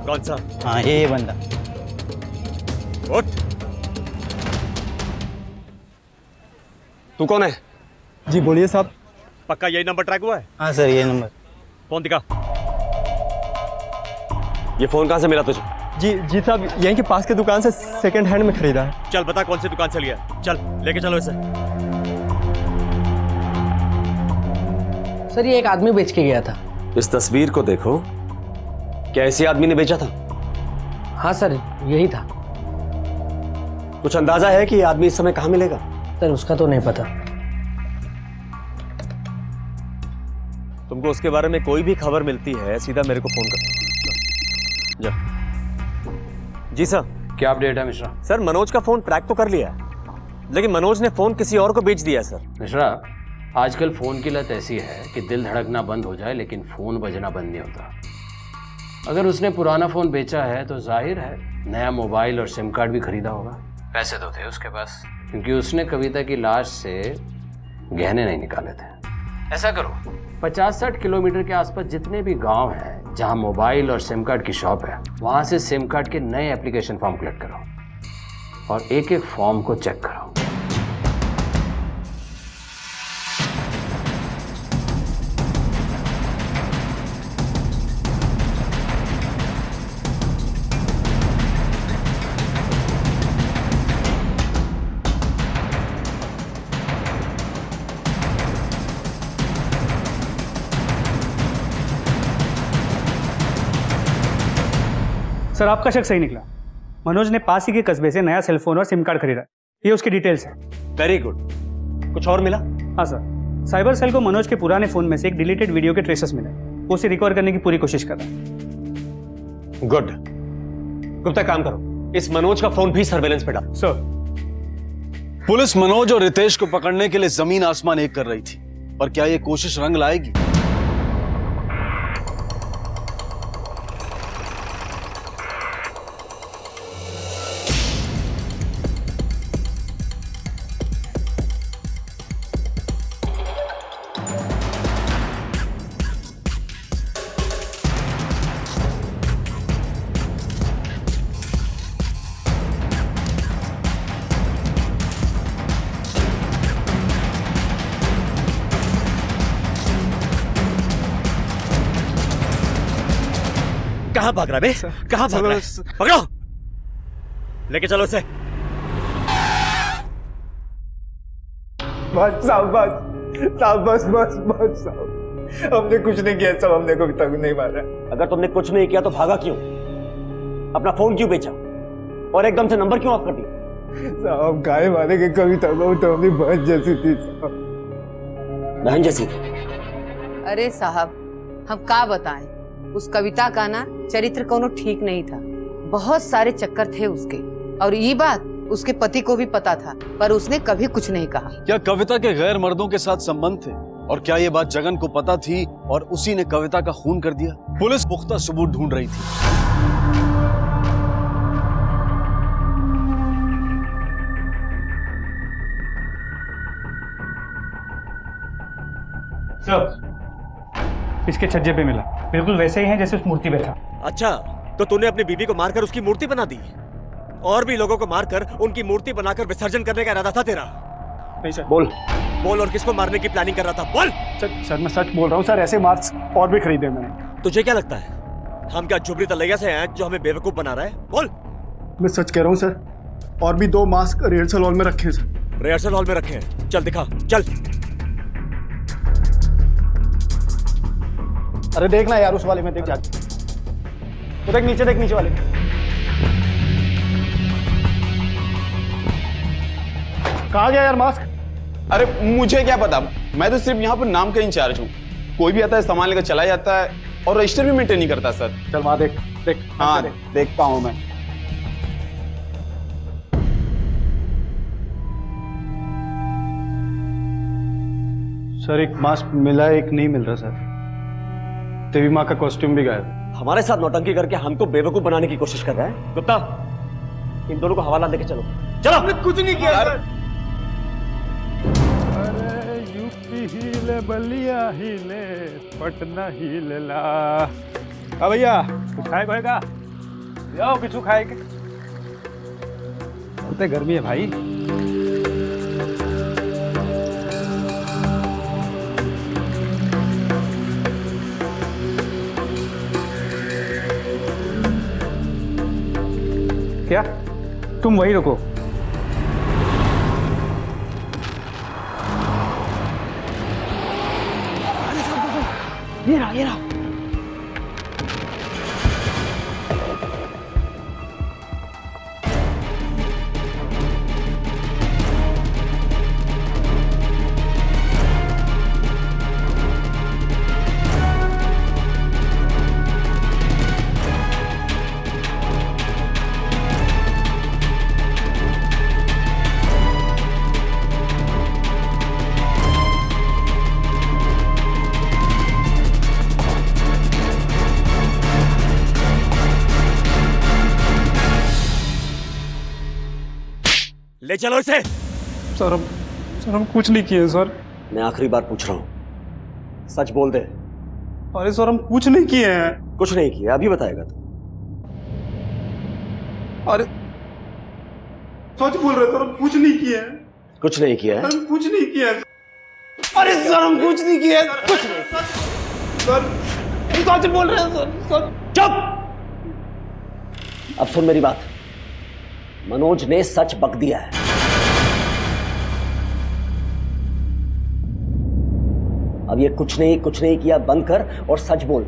कौन सा? हाँ ये बंदा। उठ। तू कौन है? जी बोलिए साहब। पक्का यही नंबर ट्रैक हुआ है? हाँ सर ये नंबर। फोन दिखा। ये फोन कहाँ से मिला तुझे? जी साहब यहीं के पास के दुकान से सेकंड हैंड में खरीदा है। चल बता कौन सी दुकान से लिया? चल लेके चलो इसे। सर ये एक आदमी बेच के गया था। इस तस्वीर को देखो, क्या ऐसे आदमी ने बेचा था? हाँ सर यही था। कुछ अंदाजा है कि ये आदमी इस समय कहाँ मिलेगा? सर उसका तो नहीं पता। तुमको उसके बारे में कोई भी खबर मिलती है सीधा मेरे को फोन कर। जा। जी सर। क्या अपडेट है मिश्रा? सर मनोज का फोन ट्रैक तो कर लिया है, लेकिन मनोज ने फोन किसी और को बेच दिया सर। मिश्रा आजकल फोन की लत ऐसी है कि दिल धड़कना बंद हो जाए लेकिन फोन बजना बंद नहीं होता। अगर उसने पुराना फोन बेचा है तो जाहिर है नया मोबाइल और सिम कार्ड भी खरीदा होगा। पैसे तो थे उसके पास, क्योंकि उसने कविता की लाश से गहने नहीं निकाले थे। ऐसा करो 50-60 किलोमीटर के आसपास जितने भी गांव हैं जहां मोबाइल और सिम कार्ड की शॉप है वहां से सिम कार्ड के नए एप्लीकेशन फॉर्म कलेक्ट करो और एक एक फॉर्म को चेक करो। सर आपका शक सही निकला। मनोज ने पास ही के कस्बे से नया सेलफोन और सिम कार्ड खरीदा। ये उसकी डिटेल्स है। Very good. कुछ और मिला? हाँ सर, साइबर सेल को मनोज के पुराने फोन में से एक डिलीटेड वीडियो के ट्रेसेस मिले। वो उसे रिकवर करने की पूरी कोशिश कर रहा है। गुड। गुप्ता काम करो, इस मनोज का फोन भी सर्वेलेंस पे डालो। सर। पुलिस मनोज और रितेश को पकड़ने के लिए जमीन आसमान एक कर रही थी, पर क्या ये कोशिश रंग लाएगी? कहाँ भाग रहा है बे? कहाँ भाग रहा है? पकड़ो, लेके चलो उसे। बस साहब, बस साहब, हमने कुछ नहीं किया साहब, हमने कभी तक नहीं मारा। अगर तुमने कुछ नहीं किया तो भागा क्यों? अपना फोन क्यों बेचा और एकदम से नंबर क्यों ऑफ कर दिया? साहब गाय मारे के कभी तक तो अपनी बहन जैसी थी साहब। बहन जैसी? अरे साहब हम का बताएं, उस कविता का ना चरित्र कोनो ठीक नहीं था। बहुत सारे चक्कर थे उसके, और ये बात उसके पति को भी पता था, पर उसने कभी कुछ नहीं कहा। क्या कविता के गैर मर्दों के साथ संबंध थे? और क्या ये बात जगन को पता थी और उसी ने कविता का खून कर दिया? पुलिस पुख्ता सबूत ढूंढ रही थी। सर, इसके छज्जे पे मिला, बिल्कुल वैसे ही है जैसे उस मूर्ति पे था। अच्छा, तो तूने अपनी बीवी को मारकर उसकी मूर्ति बना दी और भी लोगों को मारकर उनकी मूर्ति बनाकर विसर्जन करने का इरादा था तेरा? नहीं सर। बोल और किसको मारने की प्लानिंग कर रहा था? बोल। सर मैं सच बोल रहा हूँ सर, ऐसे मास्क और भी खरीदे मैंने। तुझे क्या लगता है हम क्या जुबरी तलैया से हैं जो हमें बेवकूफ बना रहा है? बोल। मैं सच कह रहा हूँ सर, और भी 2 मास्क रिहर्सल हॉल में रखे हैं सर। रिहर्सल हॉल में रखे हैं? चल दिखा, चल। अरे देखना यार, उस वाले में देख जाके, तो देख नीचे वाले। कहाँ गया यार मास्क? अरे मुझे क्या पता, मैं तो सिर्फ यहाँ पर नाम का इंचार्ज हूँ। कोई भी आता है सामान लेकर चला जाता है और रजिस्टर भी मेंटेन नहीं करता सर। चल वहाँ देख। हाँ देखता हूँ मैं। सर एक मास्क मिला है, एक नहीं मिल रहा सर। देवी माँ का कॉस्ट्यूम भी गायब। हमारे साथ नौटंकी करके हमको बेवकूफ बनाने की कोशिश कर रहा है। गुप्ता, इन दोनों को हवाला देके चलो। चलो। हमने कुछ नहीं किया सर। अरे यूपी हिले, बलिया हिले, पटना हिलेला। भैया कुछ खाए कोई का? जाओ कुछ खाए के। बहुत गर्मी है भाई। क्या तुम वही रुको? ये रहा। ले चलो इसे। सर हम कुछ नहीं किए सर। मैं आखिरी बार पूछ रहा हूँ, सच बोल दे। अरे सर हम कुछ नहीं किए हैं, कुछ नहीं किया, अभी बताएगा तू। अरे सच बोल रहे सर, हम कुछ नहीं किया है। कुछ नहीं किया है? हम कुछ नहीं किया है। अरे सर हम कुछ नहीं किया है। कुछ नहीं सर, सच बोल रहे हैं सर। चुप! अब सुन मेरी बात, मनोज ने सच बक दिया है। अब ये कुछ नहीं किया बंद कर और सच बोल।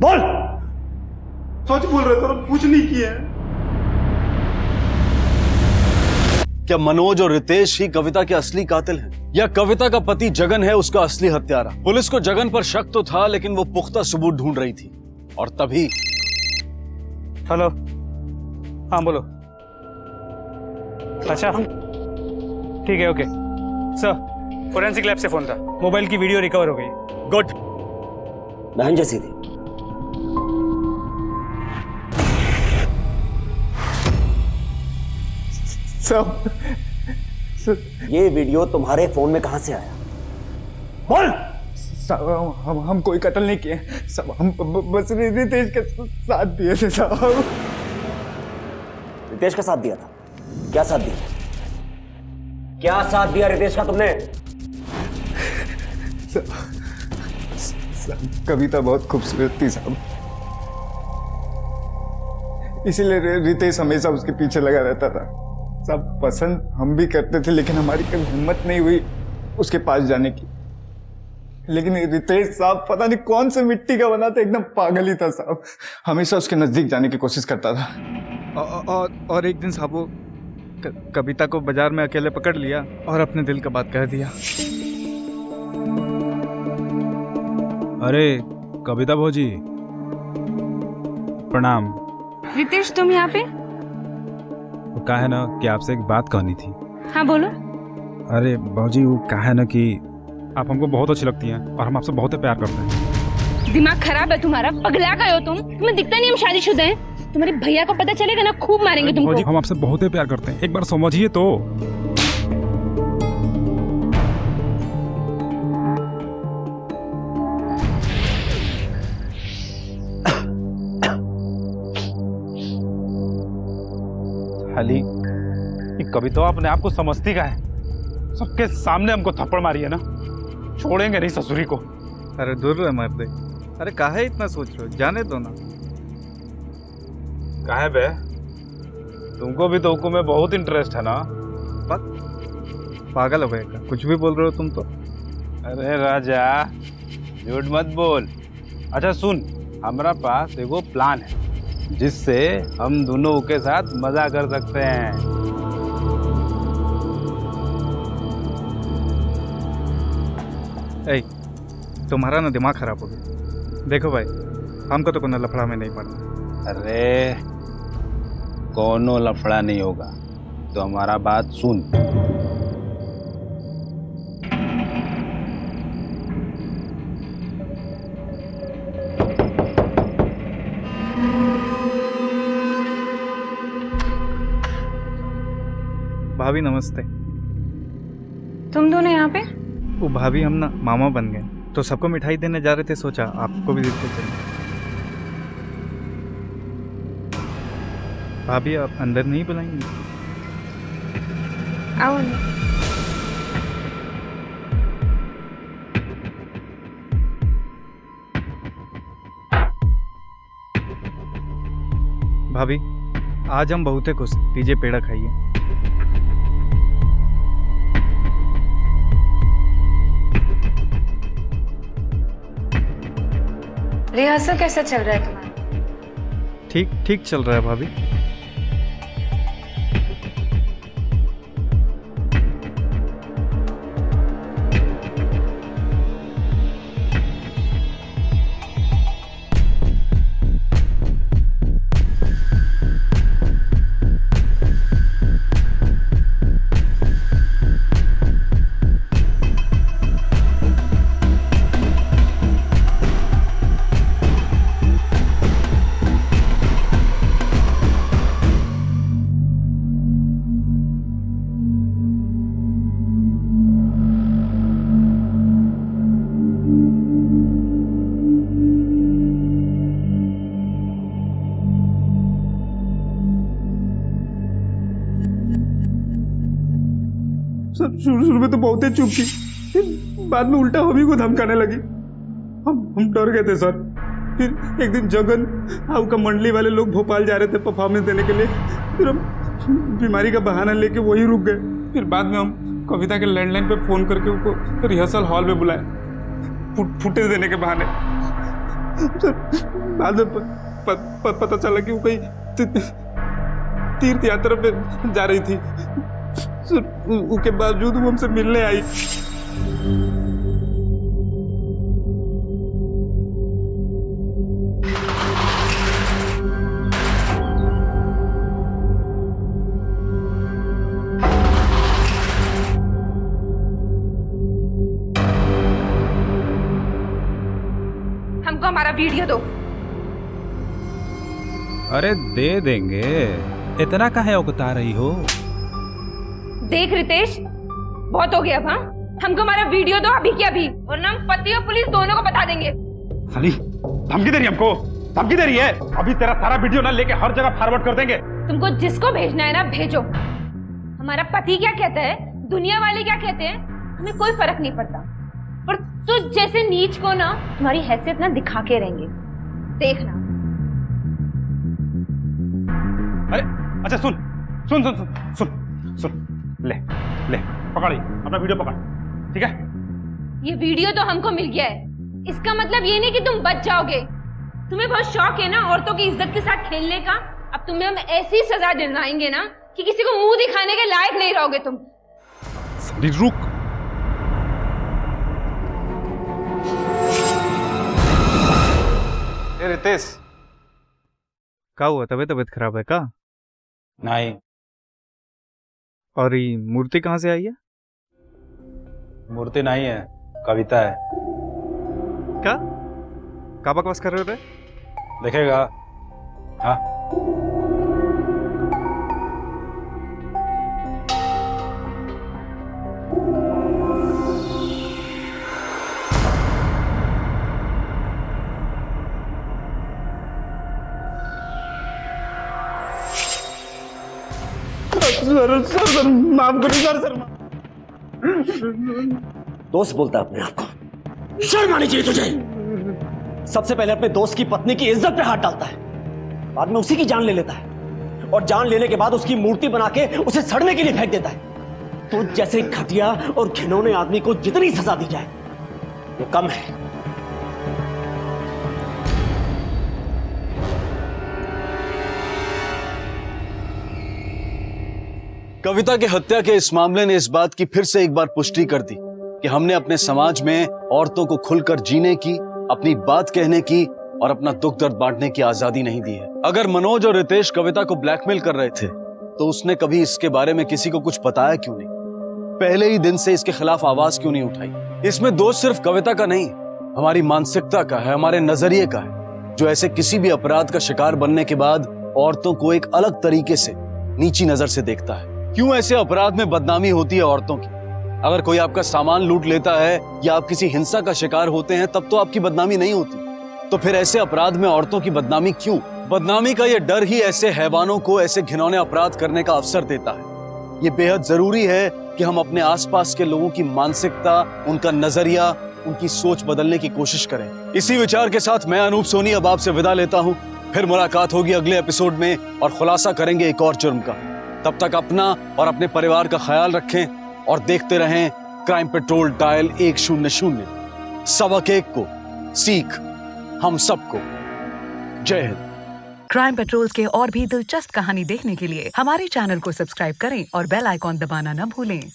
बोल! सच बोल रहे सर, हम कुछ नहीं किया है। क्या मनोज और रितेश ही कविता के असली कातिल हैं? या कविता का पति जगन है उसका असली हत्यारा? पुलिस को जगन पर शक तो था, लेकिन वो पुख्ता सबूत ढूंढ रही थी। और तभी हेलो, हाँ बोलो। अच्छा ठीक है, ओके सर। फोरेंसिक लैब से फोन था, मोबाइल की वीडियो रिकवर हो गई। गुड। बहन जैसी थी। सर, ये वीडियो तुम्हारे फोन में कहां से आया? बोल! साहब हम कोई कत्ल नहीं किए सब, हम बस रितेश के साथ दिए थे साहब। रितेश का साथ दिया था? क्या साथ दिया? क्या साथ दिया रितेश का तुमने? कविता बहुत खूबसूरत थी साहब, इसीलिए रितेश हमेशा उसके पीछे लगा रहता था। सब पसंद हम भी करते थे, लेकिन हमारी कभी हिम्मत नहीं हुई उसके पास जाने की। लेकिन रितेश साहब पता नहीं कौन से मिट्टी का बना था, एकदम पागल ही था साहब। हमेशा उसके नजदीक जाने की कोशिश करता था। और एक दिन साहब वो कविता को बाजार में अकेले पकड़ लिया और अपने दिल का बात कह दिया। अरे कविता भौजी, प्रणाम। रितेश तुम यहाँ पे? वो कहा है ना कि आपसे एक बात कहनी थी। हाँ बोलो। अरे भौजी वो कहा है ना कि आप हमको बहुत अच्छी लगती हैं और हम आपसे बहुत प्यार करते हैं। दिमाग खराब है तुम्हारा, पगला गए हो तुम। तुम्हें दिखता नहीं हम शादीशुदा हैं? तुम्हारे भैया को पता चलेगा ना, खूब मारेंगे तुमको। भौजी हम आपसे बहुत प्यार करते हैं, एक बार समझिए तो। खाली ये कविता अपने आप को समझती का है, सबके सामने हमको थप्पड़ मारी है ना, छोड़ेंगे नहीं ससुरी को। अरे दूर रहे मर्दे, अरे काहे इतना सोच रहे हो, जाने दो ना। काहे बे, तुमको भी तो में बहुत इंटरेस्ट है ना? पागल हो गए क्या? कुछ भी बोल रहे हो तुम तो। अरे राजा झूठ मत बोल। अच्छा सुन, हमारा पास एगो प्लान है जिससे हम दोनों के साथ मजा कर सकते हैं। ऐ, तुम्हारा ना दिमाग खराब हो गया। देखो भाई, हमको तो कोनो लफड़ा में नहीं पड़ना। अरे कोनो लफड़ा नहीं होगा, तो हमारा बात सुन। भाभी नमस्ते। तुम दोनों यहाँ पे? वो भाभी हम ना मामा बन गए, तो सबको मिठाई देने जा रहे थे, सोचा आपको भी देते चले। भाभी आप अंदर नहीं बुलाएंगे? आओ। भाभी आज हम बहुते खुश, लीजिए पेड़ा खाइए। रिहर्सल कैसा चल रहा है तुम्हारा? ठीक ठीक चल रहा है भाभी। शुरू में तो बहुत ही चुप थी, फिर बाद में उल्टा हमी को धमकाने लगी। हम डर गए थे सर। फिर एक दिन जगन आऊ का मंडली वाले लोग भोपाल जा रहे थे परफॉर्मेंस देने के लिए, फिर हम बीमारी का बहाना लेके वही रुक गए। फिर बाद में हम कविता के लैंडलाइन पे फोन करके उनको रिहर्सल हॉल में बुलाए, फुटेज देने के बहाने। बाद में पता चला कि वो कहीं तीर्थ यात्रा पे जा रही थी। उसके बावजूद वो हमसे मिलने आई। हमको हमारा वीडियो दो। अरे दे देंगे, इतना काहे उकता रही हो? देख रितेश, बहुत हो गया अब। हाँ, हमको हमारा वीडियो दो अभी के अभी, वरना हम पति और पुलिस दोनों को बता देंगे। साली धमकी दे रही है हमको, धमकी दे रही है। अभी तेरा सारा वीडियो ना लेके हर जगह फॉरवर्ड कर देंगे। तुमको जिसको भेजना है ना भेजो। हमारा पति क्या कहता है, दुनिया वाले क्या कहते हैं, हमें कोई फर्क नहीं पड़ता। पर तुझ जैसे नीच को ना तुम्हारी हैसियत ना दिखा के रहेंगे, देखना। अरे अच्छा सुन सुन सुन सुन सुन सुन, ले ले पकड़, अपना वीडियो पकड़, ठीक है? ये वीडियो तो हमको मिल गया है, इसका मतलब ये नहीं कि तुम बच जाओगे। तुम्हें बहुत शौक है ना औरतों की इज्जत के साथ खेलने का। अब तुम्हें हम ऐसी सजा दिलवाएंगे ना कि किसी को मुंह दिखाने के लायक नहीं रहोगे तुम। रुक, रितेश क्या हुआ? तबीयत खराब है का? नहीं। और ये मूर्ति कहाँ से आई है? मूर्ति नहीं है, कविता है। क्या बकवास कर रहे हो? देखेगा? हाँ। सर माफ करिए सर। दोस्त बोलता है अपने आप को, शर्म आनी चाहिए तुझे। सबसे पहले अपने दोस्त की पत्नी की इज्जत पे हाथ डालता है, बाद में उसी की जान ले लेता है, और जान लेने के बाद उसकी मूर्ति बना के उसे सड़ने के लिए फेंक देता है। तो जैसे घटिया और घिनौने आदमी को जितनी सजा दी जाए वो कम है। कविता के हत्या के इस मामले ने इस बात की फिर से एक बार पुष्टि कर दी कि हमने अपने समाज में औरतों को खुलकर जीने की, अपनी बात कहने की और अपना दुख दर्द बांटने की आजादी नहीं दी है। अगर मनोज और रितेश कविता को ब्लैकमेल कर रहे थे तो उसने कभी इसके बारे में किसी को कुछ बताया क्यों नहीं? पहले ही दिन से इसके खिलाफ आवाज क्यों नहीं उठाई? इसमें दोष सिर्फ कविता का नहीं, हमारी मानसिकता का है, हमारे नजरिए का है, जो ऐसे किसी भी अपराध का शिकार बनने के बाद औरतों को एक अलग तरीके से नीची नजर से देखता है। क्यों ऐसे अपराध में बदनामी होती है औरतों की? अगर कोई आपका सामान लूट लेता है या आप किसी हिंसा का शिकार होते हैं तब तो आपकी बदनामी नहीं होती। तो फिर ऐसे अपराध में औरतों की बदनामी क्यों? बदनामी का ये डर ही ऐसे हैवानों को ऐसे घिनौने अपराध करने का अवसर देता है। ये बेहद जरूरी है कि हम अपने आसपास के लोगों की मानसिकता, उनका नजरिया, उनकी सोच बदलने की कोशिश करें। इसी विचार के साथ मैं अनूप सोनी अब आपसे विदा लेता हूँ। फिर मुलाकात होगी अगले एपिसोड में और खुलासा करेंगे एक और जुर्म का। तब तक अपना और अपने परिवार का ख्याल रखें और देखते रहें क्राइम पेट्रोल डायल 100। सबक एक को सीख हम सबको। जय हिंद। क्राइम पेट्रोल के और भी दिलचस्प कहानी देखने के लिए हमारे चैनल को सब्सक्राइब करें और बेल आइकॉन दबाना न भूलें।